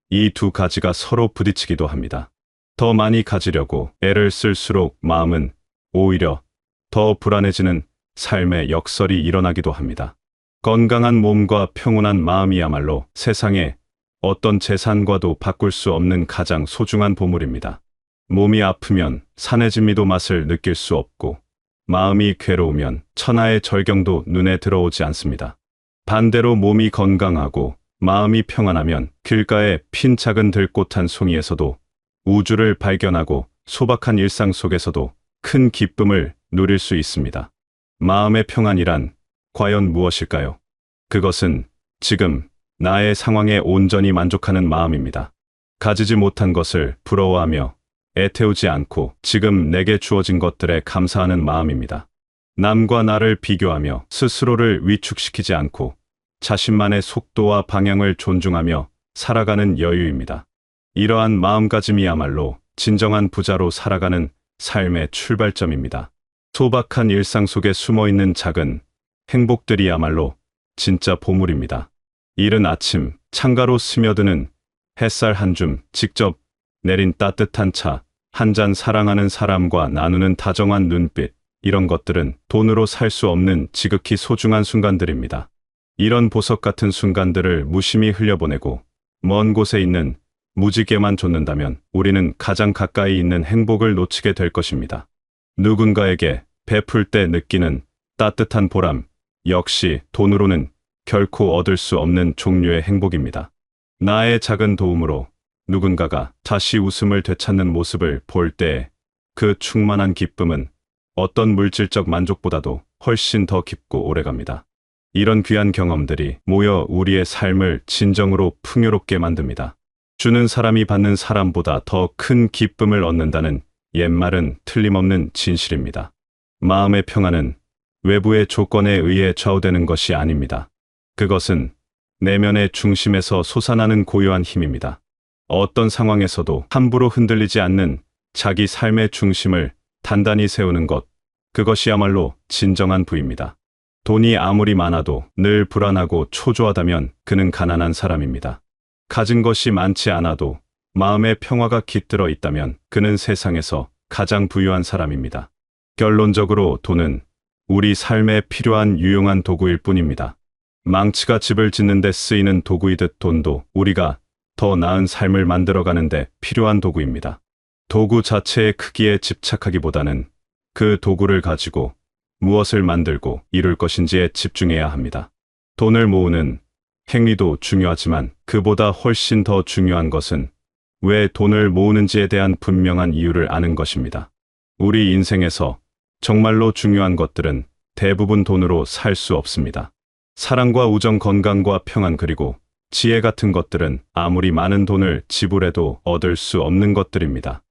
이 두 가지가 서로 부딪히기도 합니다. 더 많이 가지려고 애를 쓸수록 마음은 오히려 더 불안해지는 삶의 역설이 일어나기도 합니다. 건강한 몸과 평온한 마음이야말로 세상에 어떤 재산과도 바꿀 수 없는 가장 소중한 보물입니다. 몸이 아프면 산의 진미도 맛을 느낄 수 없고 마음이 괴로우면 천하의 절경도 눈에 들어오지 않습니다. 반대로 몸이 건강하고 마음이 평안하면 길가의 핀 작은 들꽃 한 송이에서도 우주를 발견하고 소박한 일상 속에서도 큰 기쁨을 누릴 수 있습니다. 마음의 평안이란 과연 무엇일까요? 그것은 지금 나의 상황에 온전히 만족하는 마음입니다. 가지지 못한 것을 부러워하며 애태우지 않고 지금 내게 주어진 것들에 감사하는 마음입니다. 남과 나를 비교하며 스스로를 위축시키지 않고 자신만의 속도와 방향을 존중하며 살아가는 여유입니다. 이러한 마음가짐이야말로 진정한 부자로 살아가는 삶의 출발점입니다. 소박한 일상 속에 숨어있는 작은 행복들이야말로 진짜 보물입니다. 이른 아침 창가로 스며드는 햇살 한 줌, 직접 내린 따뜻한 차 한 잔, 사랑하는 사람과 나누는 다정한 눈빛, 이런 것들은 돈으로 살 수 없는 지극히 소중한 순간들입니다. 이런 보석 같은 순간들을 무심히 흘려보내고 먼 곳에 있는 무지개만 좇는다면 우리는 가장 가까이 있는 행복을 놓치게 될 것입니다. 누군가에게 베풀 때 느끼는 따뜻한 보람, 역시 돈으로는 결코 얻을 수 없는 종류의 행복입니다. 나의 작은 도움으로 누군가가 다시 웃음을 되찾는 모습을 볼 때 그 충만한 기쁨은 어떤 물질적 만족보다도 훨씬 더 깊고 오래갑니다. 이런 귀한 경험들이 모여 우리의 삶을 진정으로 풍요롭게 만듭니다. 주는 사람이 받는 사람보다 더 큰 기쁨을 얻는다는 옛말은 틀림없는 진실입니다. 마음의 평안은 외부의 조건에 의해 좌우되는 것이 아닙니다. 그것은 내면의 중심에서 솟아나는 고요한 힘입니다. 어떤 상황에서도 함부로 흔들리지 않는 자기 삶의 중심을 단단히 세우는 것, 그것이야말로 진정한 부입니다. 돈이 아무리 많아도 늘 불안하고 초조하다면 그는 가난한 사람입니다. 가진 것이 많지 않아도 마음의 평화가 깃들어 있다면 그는 세상에서 가장 부유한 사람입니다. 결론적으로 돈은 우리 삶에 필요한 유용한 도구일 뿐입니다. 망치가 집을 짓는 데 쓰이는 도구이듯 돈도 우리가 더 나은 삶을 만들어가는 데 필요한 도구입니다. 도구 자체의 크기에 집착하기보다는 그 도구를 가지고 무엇을 만들고 이룰 것인지에 집중해야 합니다. 돈을 모으는 행위도 중요하지만 그보다 훨씬 더 중요한 것은 왜 돈을 모으는지에 대한 분명한 이유를 아는 것입니다. 우리 인생에서 정말로 중요한 것들은 대부분 돈으로 살 수 없습니다. 사랑과 우정, 건강과 평안, 그리고 지혜 같은 것들은 아무리 많은 돈을 지불해도 얻을 수 없는 것들입니다.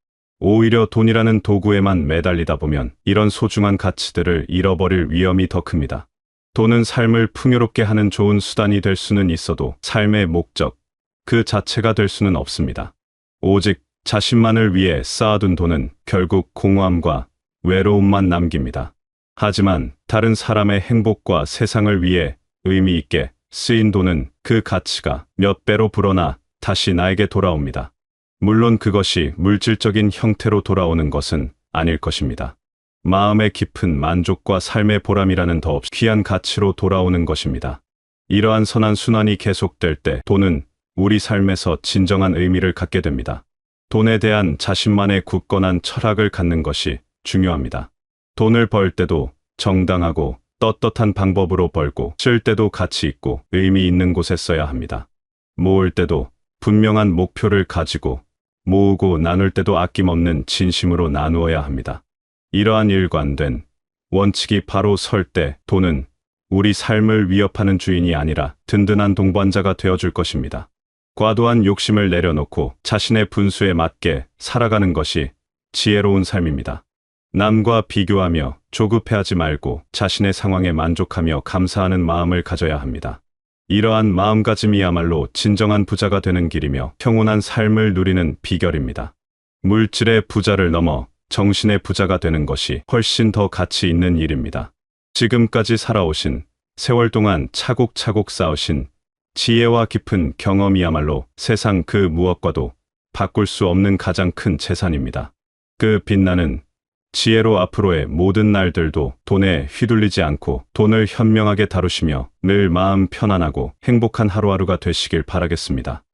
오히려 돈이라는 도구에만 매달리다 보면 이런 소중한 가치들을 잃어버릴 위험이 더 큽니다. 돈은 삶을 풍요롭게 하는 좋은 수단이 될 수는 있어도 삶의 목적, 그 자체가 될 수는 없습니다. 오직 자신만을 위해 쌓아둔 돈은 결국 공허함과 외로움만 남깁니다. 하지만 다른 사람의 행복과 세상을 위해 의미 있게 쓰인 돈은 그 가치가 몇 배로 불어나 다시 나에게 돌아옵니다. 물론 그것이 물질적인 형태로 돌아오는 것은 아닐 것입니다. 마음의 깊은 만족과 삶의 보람이라는 더없이 귀한 가치로 돌아오는 것입니다. 이러한 선한 순환이 계속될 때 돈은 우리 삶에서 진정한 의미를 갖게 됩니다. 돈에 대한 자신만의 굳건한 철학을 갖는 것이 중요합니다. 돈을 벌 때도 정당하고 떳떳한 방법으로 벌고, 쓸 때도 가치 있고 의미 있는 곳에 써야 합니다. 모을 때도 분명한 목표를 가지고, 모으고 나눌 때도 아낌없는 진심으로 나누어야 합니다. 이러한 일관된 원칙이 바로 설 때 돈은 우리 삶을 위협하는 주인이 아니라 든든한 동반자가 되어줄 것입니다. 과도한 욕심을 내려놓고 자신의 분수에 맞게 살아가는 것이 지혜로운 삶입니다. 남과 비교하며 조급해하지 말고 자신의 상황에 만족하며 감사하는 마음을 가져야 합니다. 이러한 마음가짐이야말로 진정한 부자가 되는 길이며 평온한 삶을 누리는 비결입니다. 물질의 부자를 넘어 정신의 부자가 되는 것이 훨씬 더 가치 있는 일입니다. 지금까지 살아오신 세월 동안 차곡차곡 쌓으신 지혜와 깊은 경험이야말로 세상 그 무엇과도 바꿀 수 없는 가장 큰 재산입니다. 그 빛나는 지혜로 앞으로의 모든 날들도 돈에 휘둘리지 않고 돈을 현명하게 다루시며 늘 마음 편안하고 행복한 하루하루가 되시길 바라겠습니다.